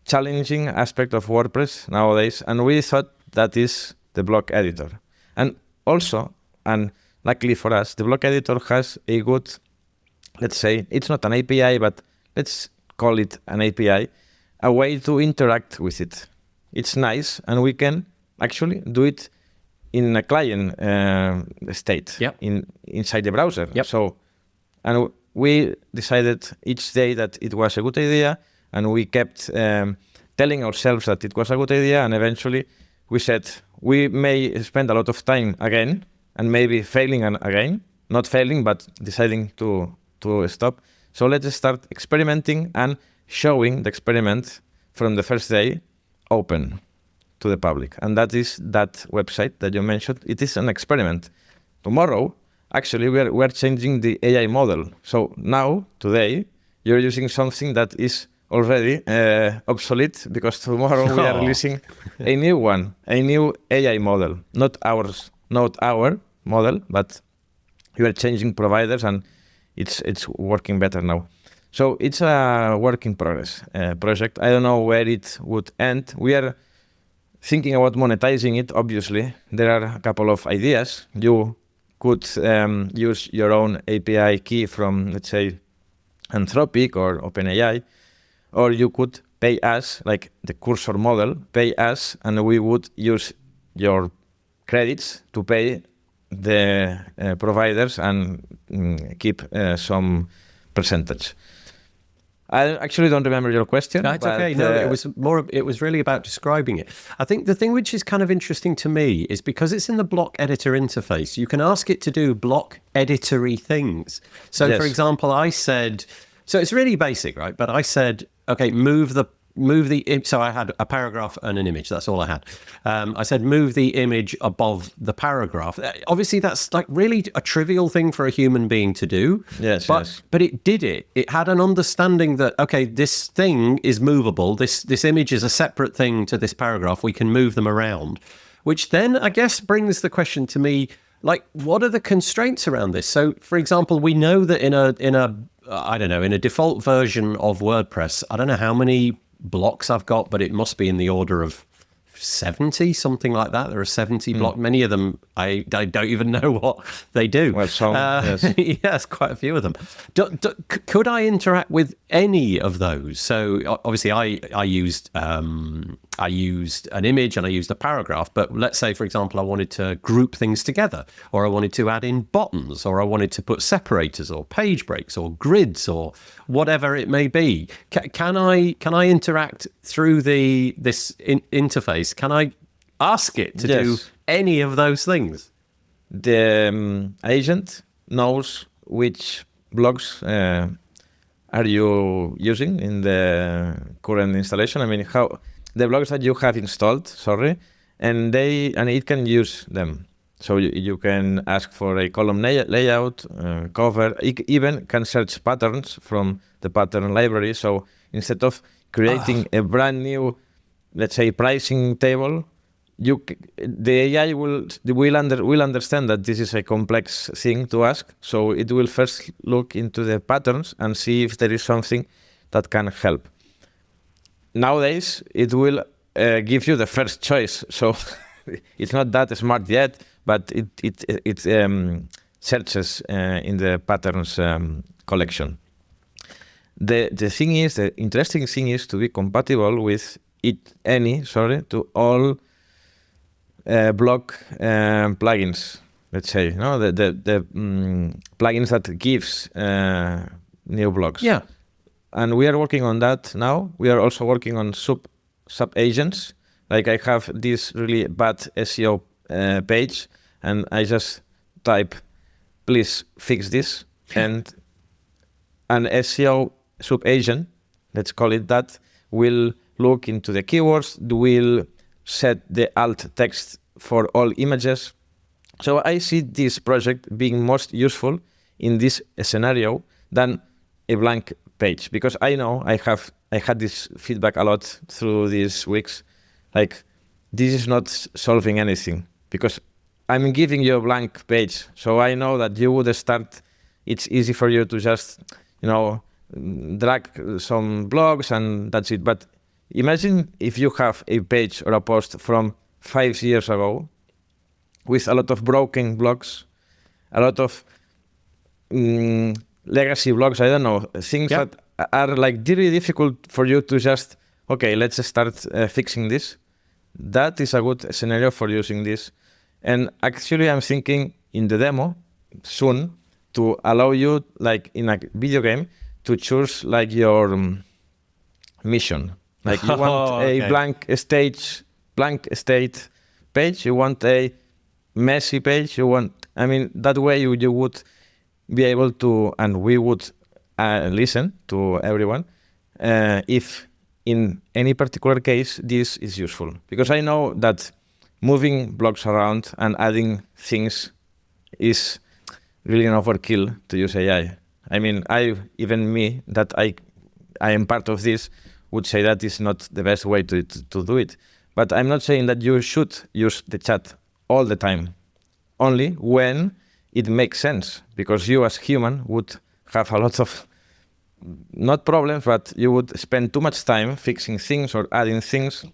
challenging aspect of WordPress nowadays. And we thought that is the block editor. And also, and luckily for us, the block editor has a good, let's say, it's not an API, but let's call it an API, a way to interact with it. It's nice, and we can actually do it in a client state, inside the browser. Yep. So, and we decided each day that it was a good idea, and we kept telling ourselves that it was a good idea, and eventually we said we may spend a lot of time again, and maybe failing again, not failing, but deciding to stop. So let's start experimenting and showing the experiment from the first day open to the public. And that is that website that you mentioned. It is an experiment. Tomorrow, actually, we're changing the AI model. So now, today, you're using something that is already obsolete because tomorrow we are releasing a new one, a new AI model. Not our model, but you are changing providers and it's working better now. So it's a work in progress project. I don't know where it would end. We are thinking about monetizing it, obviously. There are a couple of ideas. You could use your own API key from, let's say, Anthropic or OpenAI, or you could pay us, like the cursor model, pay us, and we would use your credits to pay the providers and keep some percentage. I actually don't remember your question. That's but, okay. No, it was really about describing it. I think the thing which is kind of interesting to me is because it's in the block editor interface, you can ask it to do block editory things. So Yes. for example, I said, so it's really basic, right? But I said, okay, so I had a paragraph and an image. That's all I had. I said, move the image above the paragraph. Obviously, that's like really a trivial thing for a human being to do. Yes, but, yes. But it did it. It had an understanding that, okay, this thing is movable. This image is a separate thing to this paragraph. We can move them around, which then I guess brings the question to me, like, what are the constraints around this? So, for example, we know that in a default version of WordPress, I don't know how many blocks I've got, but it must be in the order of 70, something like that. There are 70 blocks. Many of them, I don't even know what they do. Well, some, yes. Yes, quite a few of them. Could I interact with any of those? So obviously, I used an image and I used a paragraph. But let's say, for example, I wanted to group things together, or I wanted to add in buttons, or I wanted to put separators, or page breaks, or grids, or whatever it may be. Can I interact through this interface? Can I ask it to do any of those things? The agent knows which blocks are you using in the current installation. I mean, how the blocks that you have installed, and it can use them. So you can ask for a column layout, cover. It even can search patterns from the pattern library. So instead of creating a brand new, let's say, pricing table, the AI will understand that this is a complex thing to ask. So it will first look into the patterns and see if there is something that can help. Nowadays, it will give you the first choice. So it's not that smart yet, but it searches in the patterns collection. The interesting thing is to be compatible with to all block plugins. Let's say, the plugins that gives new blocks. Yeah. And we are working on that now. We are also working on sub agents. Like I have this really bad SEO page, and I just type, please fix this, and an SEO sub agent, let's call it that, will look into the keywords, will set the alt text for all images. So I see this project being most useful in this scenario than a blank page, because I know I had this feedback a lot through these weeks. Like, this is not solving anything, because I'm giving you a blank page. So I know that you would start, it's easy for you to just, drag some blogs and that's it. But imagine if you have a page or a post from 5 years ago with a lot of broken blogs, a lot of legacy blogs, I don't know, things that are like really difficult for you to just, okay, let's start fixing this. That is a good scenario for using this. And actually, I'm thinking in the demo soon to allow you, like in a video game, to choose like your mission. Like you want a blank state page, you want a messy page, that way you would be able to, and we would listen to everyone if in any particular case this is useful. Because I know that moving blocks around and adding things is really an overkill to use AI. I mean, that I am part of this, would say that is not the best way to do it. But I'm not saying that you should use the chat all the time, only when it makes sense, because you as human would have a lot of, not problems, but you would spend too much time fixing things or adding things.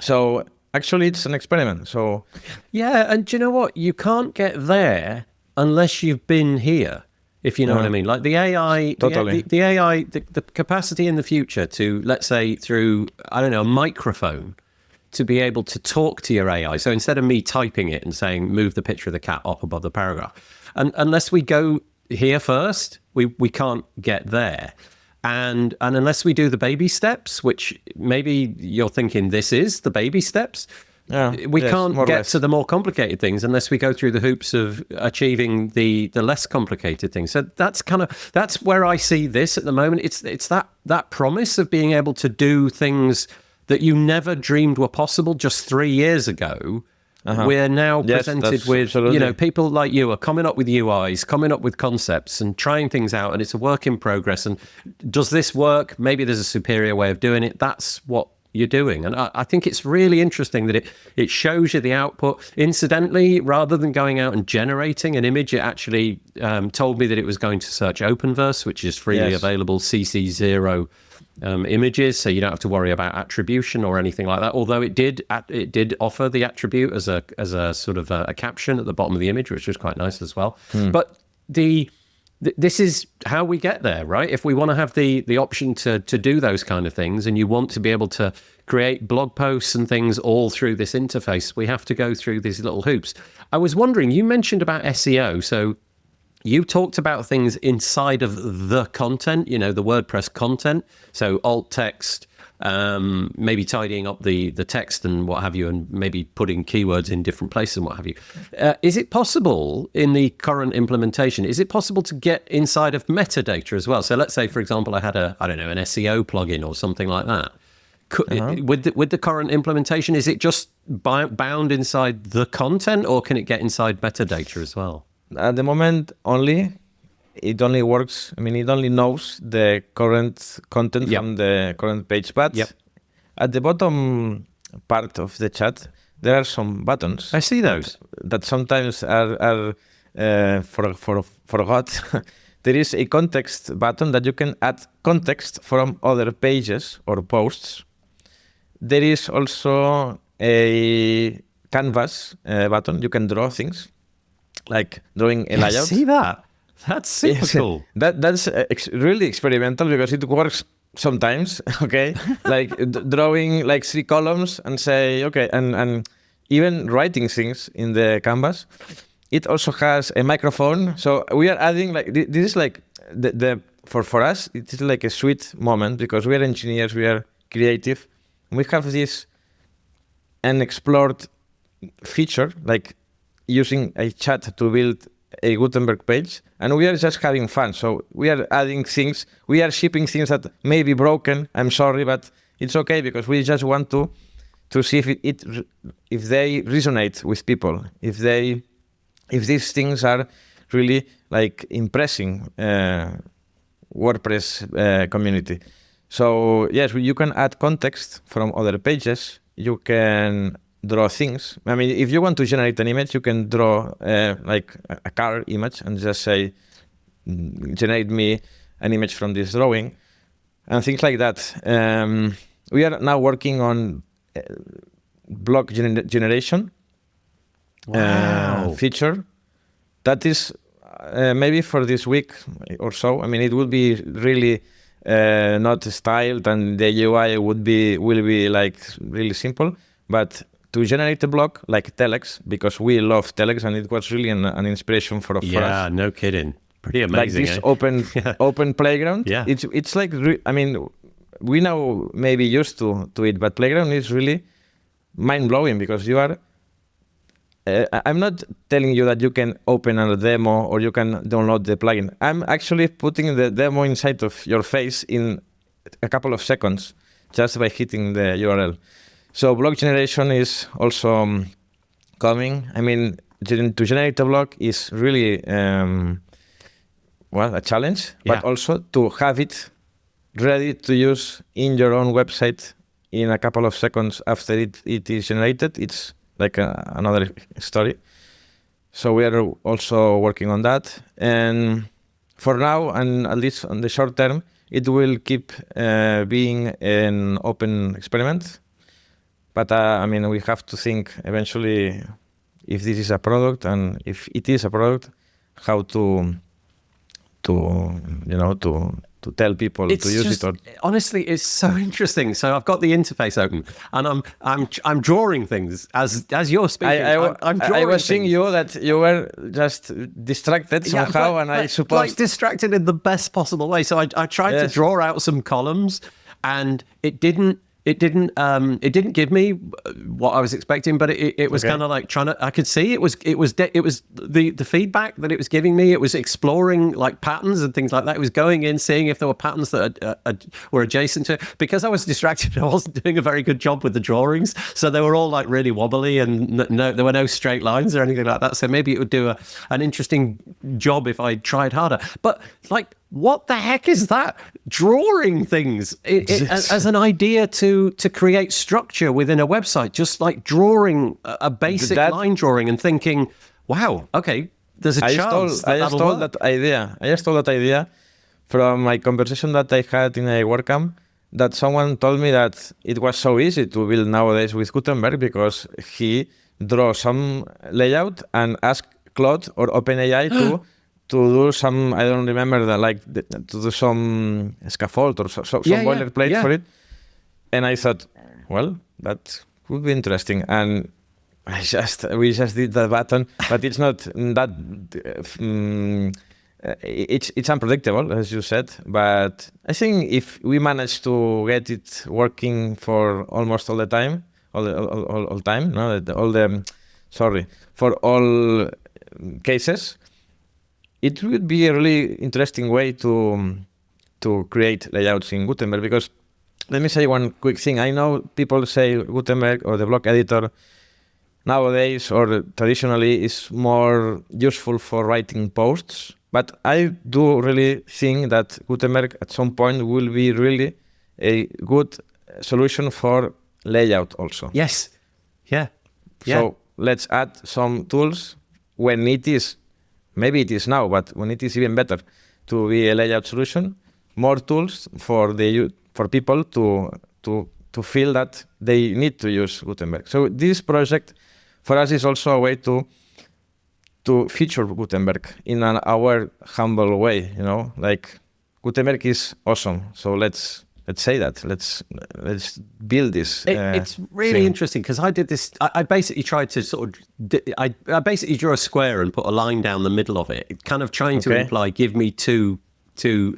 So actually it's an experiment. So yeah, and do you know what? You can't get there unless you've been here, if you know what I mean. Like the AI, totally. the AI, the capacity in the future to, let's say, through, I don't know, a microphone, to be able to talk to your AI. So instead of me typing it and saying, move the picture of the cat up above the paragraph, and unless we go here first, we can't get there. And unless we do the baby steps, which maybe you're thinking this is the baby steps, we can't get to the more complicated things unless we go through the hoops of achieving the less complicated things. So that's where I see this at the moment. It's that promise of being able to do things that you never dreamed were possible just 3 years ago. We're now presented with, absolutely. People like you are coming up with UIs, coming up with concepts and trying things out, and it's a work in progress. And does this work? Maybe there's a superior way of doing it. That's what you're doing. And I think it's really interesting that it shows you the output. Incidentally, rather than going out and generating an image, it actually told me that it was going to search Openverse, which is freely available, CC0 images, so you don't have to worry about attribution or anything like that. Although it did offer the attribute as a sort of a caption at the bottom of the image, which was quite nice as well. But this is how we get there, right? If we want to have the option to do those kind of things, and you want to be able to create blog posts and things all through this interface, we have to go through these little hoops. I was wondering, you mentioned about SEO, so you talked about things inside of the content, the WordPress content. So alt text, maybe tidying up the text and what have you, and maybe putting keywords in different places and what have you. Is it possible in the current implementation, is it possible to get inside of metadata as well? So let's say, for example, I had an SEO plugin or something like that. With the current implementation, is it just bound inside the content, or can it get inside metadata as well? At the moment, it only works. I mean, it only knows the current content from the current page. But at the bottom part of the chat, there are some buttons. I see those that sometimes are forgot. There is a context button that you can add context from other pages or posts. There is also a canvas button. You can draw things, like drawing a layout. See that? That's super cool. That's really experimental because it works sometimes. Okay, like drawing like 3 columns and say and even writing things in the canvas. It also has a microphone. So we are adding this is like for us it is like a sweet moment because we are engineers, we are creative, and we have this unexplored feature like using a chat to build a Gutenberg page, and we are just having fun. So we are adding things, we are shipping things that may be broken. I'm sorry, but it's okay because we just want to see if they resonate with people, if these things are really like impressing WordPress community. So yes, you can add context from other pages. You can draw things. I mean, if you want to generate an image, you can draw like a car image and just say, generate me an image from this drawing and things like that. We are now working on block generation feature. That is maybe for this week or so. I mean, it will be really not styled, and the UI will be like really simple, but to generate a block like Telex, because we love Telex and it was really an inspiration for us. Yeah, no kidding. Pretty amazing. Like this open playground. Yeah. It's like, I mean, we now maybe used to it, but Playground is really mind-blowing because you are, I'm not telling you that you can open a demo or you can download the plugin. I'm actually putting the demo inside of your face in a couple of seconds just by hitting the URL. So block generation is also coming. I mean, to generate a block is really, a challenge, but also to have it ready to use in your own website in a couple of seconds after it is generated. It's like another story. So we are also working on that. And for now, and at least on the short term, it will keep being an open experiment. But I mean, we have to think eventually if this is a product, and if it is a product, how to tell people to use it. Honestly, it's so interesting. So I've got the interface open, and I'm drawing things as you're speaking. I'm drawing. I was seeing things. you that you were just distracted somehow, and I suppose like distracted in the best possible way. So I tried to draw out some columns, and it didn't give me what I was expecting, but it was kind of like I could see it was the feedback that it was giving me. It was exploring like patterns and things like that. It was going in, seeing if there were patterns that were adjacent to it. Because I was distracted, I wasn't doing a very good job with the drawings. So they were all like really wobbly, and there were no straight lines or anything like that. So maybe it would do an interesting job if I tried harder. But like, what the heck is that? Drawing things as an idea to create structure within a website, just like drawing a basic line drawing and thinking, wow, okay, there's a chance I stole that idea from my conversation that I had in a WordCamp, that someone told me that it was so easy to build nowadays with Gutenberg because he draw some layout and ask Claude or OpenAI to do some, I don't remember, to do some scaffold or some boilerplate for it. And I thought, well, that would be interesting. And we just did that button, but it's not that, it's unpredictable, as you said. But I think if we manage to get it working for almost all the time, for all cases, it would be a really interesting way to create layouts in Gutenberg, because let me say one quick thing. I know people say Gutenberg or the block editor nowadays or traditionally is more useful for writing posts, but I do really think that Gutenberg at some point will be really a good solution for layout also. Yes. Yeah. So let's add some tools when it is. Maybe it is now, but when it is even better to be a layout solution, more tools for people to feel that they need to use Gutenberg. So this project for us is also a way to feature Gutenberg in our humble way. Like Gutenberg is awesome. So let's say that. Let's build this. It's really interesting because I did this. I basically tried to I basically drew a square and put a line down the middle of it, kind of trying to imply give me two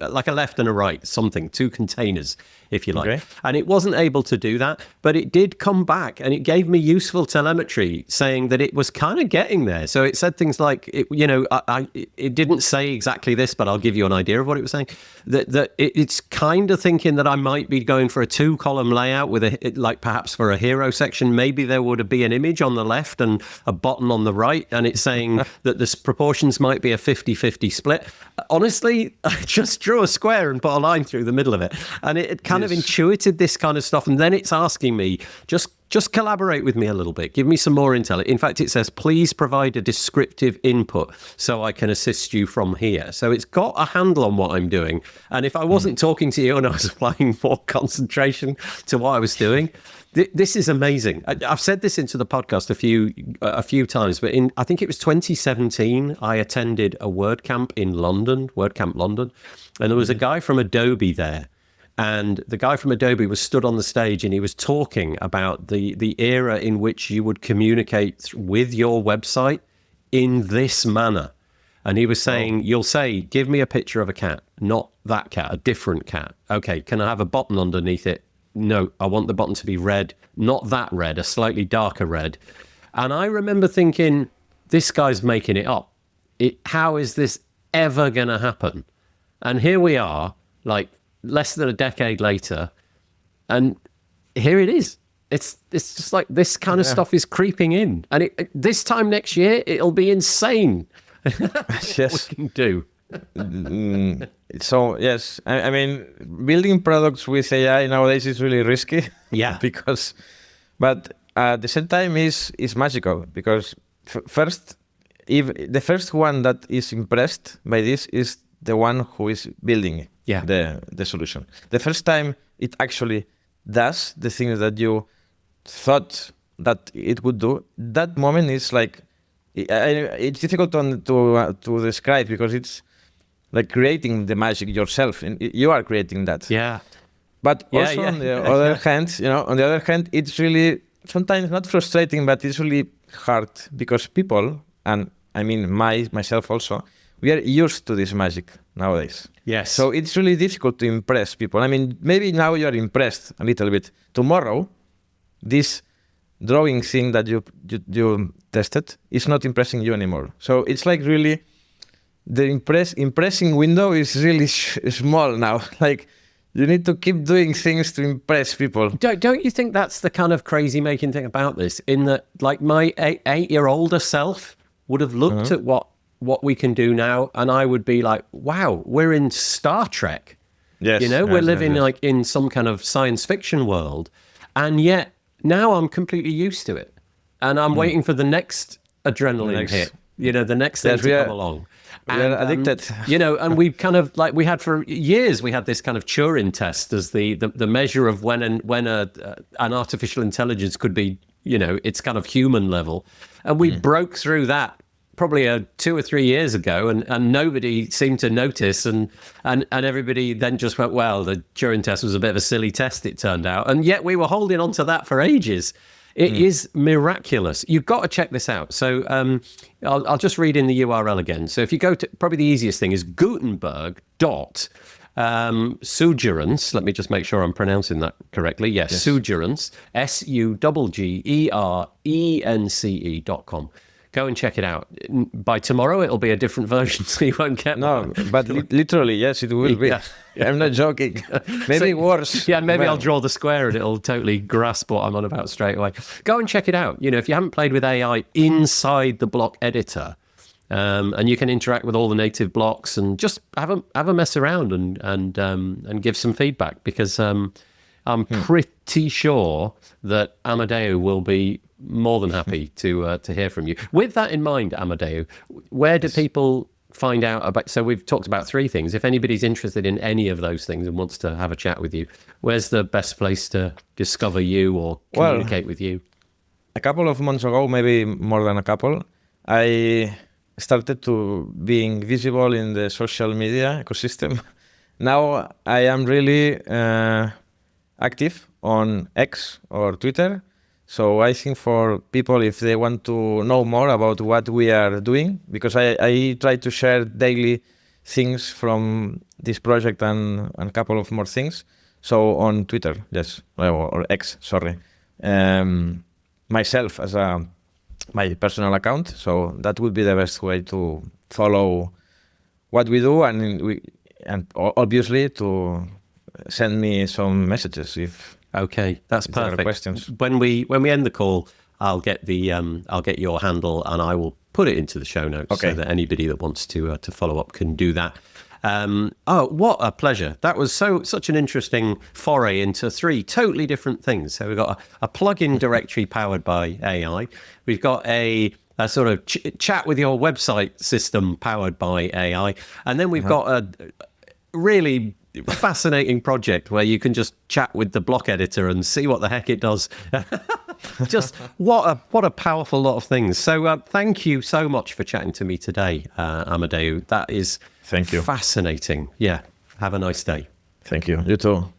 like a left and a right, two containers, if you like. Okay. And it wasn't able to do that, but it did come back and it gave me useful telemetry saying that it was kind of getting there. So it said things like, it didn't say exactly this, but I'll give you an idea of what it was saying. That it's kind of thinking that I might be going for a 2-column layout with like perhaps for a hero section, maybe there would be an image on the left and a button on the right. And it's saying that the proportions might be a 50-50 split. Honestly, I just drew a square and put a line through the middle of it. And it kind of intuited this kind of stuff. And then it's asking me, just collaborate with me a little bit. Give me some more intel. In fact, it says, please provide a descriptive input so I can assist you from here. So it's got a handle on what I'm doing. And if I wasn't talking to you and I was applying more concentration to what I was doing, this is amazing. I've said this into the podcast a few times, but I think it was 2017, I attended a WordCamp in London, and there was a guy from Adobe there. And the guy from Adobe was stood on the stage and he was talking about the era in which you would communicate with your website in this manner. And he was saying, You'll say, give me a picture of a cat, not that cat, a different cat. Okay, can I have a button underneath it? No, I want the button to be red, not that red, a slightly darker red. And I remember thinking, this guy's making it up. How is this ever going to happen? And here we are, like less than a decade later, and here it is. It's just like this kind of stuff is creeping in. And this time next year, it'll be insane. Yes. What we can do. So yes, I mean, building products with AI nowadays is really risky. Yeah. But at the same time is magical because first, if the first one that is impressed by this is the one who is building the solution. The first time it actually does the things that you thought that it would do, that moment is like, it's difficult to describe because it's like creating the magic yourself, and you are creating that. Yeah. But Yeah, also yeah. on the other hand, on the other hand, it's really sometimes not frustrating, but it's really hard because people, and I mean myself also, we are used to this magic nowadays. Yes. So it's really difficult to impress people. I mean, maybe now you are impressed a little bit. Tomorrow, this drawing thing that you tested is not impressing you anymore. So it's like really the impressing window is really small now. Like you need to keep doing things to impress people. Don't you think that's the kind of crazy making thing about this? In that, like my 8-year-older self would have looked at what we can do now, and I would be like, wow, we're in Star Trek. Yes, We're living like in some kind of science fiction world, and yet now I'm completely used to it, and I'm waiting for the next adrenaline hit. The next thing to come along. We are addicted. And we've kind of like we had for years. We had this kind of Turing test as the measure of when an artificial intelligence could be, it's kind of human level, and we broke through that probably 2 or 3 years ago, and nobody seemed to notice, and everybody then just went, well, the Turing test was a bit of a silly test, it turned out, and yet we were holding on to that for ages. It is miraculous. You've got to check this out. So I'll just read in the URL again. So if you go to, probably the easiest thing is Gutenberg.suggerance. Let me just make sure I'm pronouncing that correctly. Yes. Suggerance, SUGGERENCE.com. Go and check it out. By tomorrow, it'll be a different version, so you won't get that. But literally, yes, it will be. Yeah. I'm not joking. Maybe worse. Yeah, maybe I'll draw the square and it'll totally grasp what I'm on about straight away. Go and check it out. If you haven't played with AI inside the block editor, and you can interact with all the native blocks and just have a mess around and give some feedback, because I'm pretty sure that Amadeo will be more than happy to hear from you. With that in mind, Amadeo, where do people find out about? So we've talked about 3 things. If anybody's interested in any of those things and wants to have a chat with you, where's the best place to discover you or communicate with you? A couple of months ago, maybe more than a couple, I started to being visible in the social media ecosystem. Now I am really active on X or Twitter. So I think for people, if they want to know more about what we are doing, because I try to share daily things from this project and a couple of more things. So on Twitter, yes, or X, sorry. Myself as my personal account. So that would be the best way to follow what we do, and obviously to send me some messages if. Okay, that's perfect. Questions. When we end the call, I'll get your handle and I will put it into the show notes, so that anybody that wants to follow up can do that. What a pleasure! That was such an interesting foray into 3 totally different things. So we've got a plugin directory powered by AI. We've got a sort of chat with your website system powered by AI, and then we've got a really fascinating project where you can just chat with the block editor and see what the heck it does. Just what a powerful lot of things. So thank you so much for chatting to me today, Amadeo. That is fascinating. Yeah, have a nice day. Thank you. You too.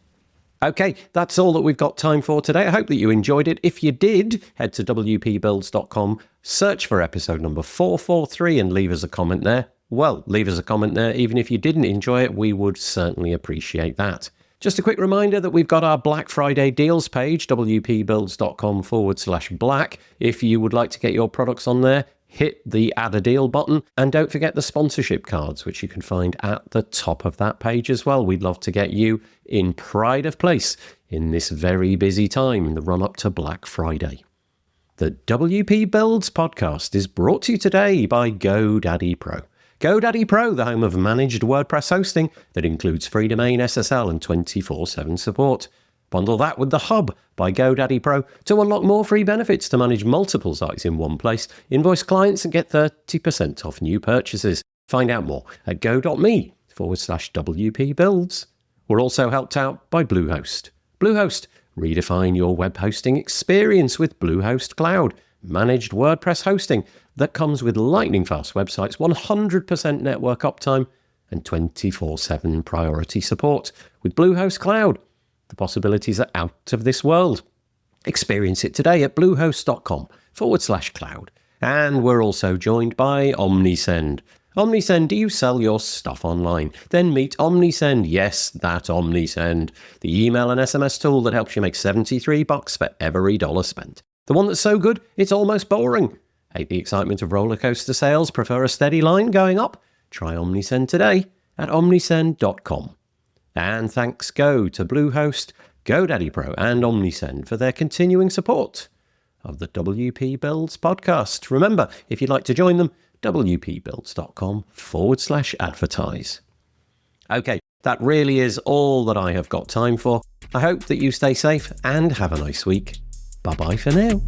Okay, that's all that we've got time for today. I hope that you enjoyed it. If you did, head to wpbuilds.com, search for episode number 443 and leave us a comment there. Well, leave us a comment there. Even if you didn't enjoy it, we would certainly appreciate that. Just a quick reminder that we've got our Black Friday deals page, wpbuilds.com/black. If you would like to get your products on there, hit the add a deal button. And don't forget the sponsorship cards, which you can find at the top of that page as well. We'd love to get you in pride of place in this very busy time in the run up to Black Friday. The WP Builds podcast is brought to you today by GoDaddy Pro. GoDaddy Pro, the home of managed WordPress hosting that includes free domain, SSL, and 24/7 support. Bundle that with the Hub by GoDaddy Pro to unlock more free benefits to manage multiple sites in one place, invoice clients, and get 30% off new purchases. Find out more at go.me/WP Builds. We're also helped out by Bluehost. Bluehost, redefine your web hosting experience with Bluehost Cloud. Managed WordPress hosting that comes with lightning fast websites, 100% network uptime, and 24/7 priority support. With Bluehost Cloud, the possibilities are out of this world. Experience it today at bluehost.com/cloud. And we're also joined by Omnisend. Omnisend, do you sell your stuff online? Then meet Omnisend. Yes, that Omnisend. The email and SMS tool that helps you make $73 for every dollar spent. The one that's so good, it's almost boring. Hate the excitement of roller coaster sales? Prefer a steady line going up? Try Omnisend today at omnisend.com. And thanks go to Bluehost, GoDaddy Pro, and Omnisend for their continuing support of the WP Builds podcast. Remember, if you'd like to join them, wpbuilds.com/advertise. Okay, that really is all that I have got time for. I hope that you stay safe and have a nice week. Bye-bye for now.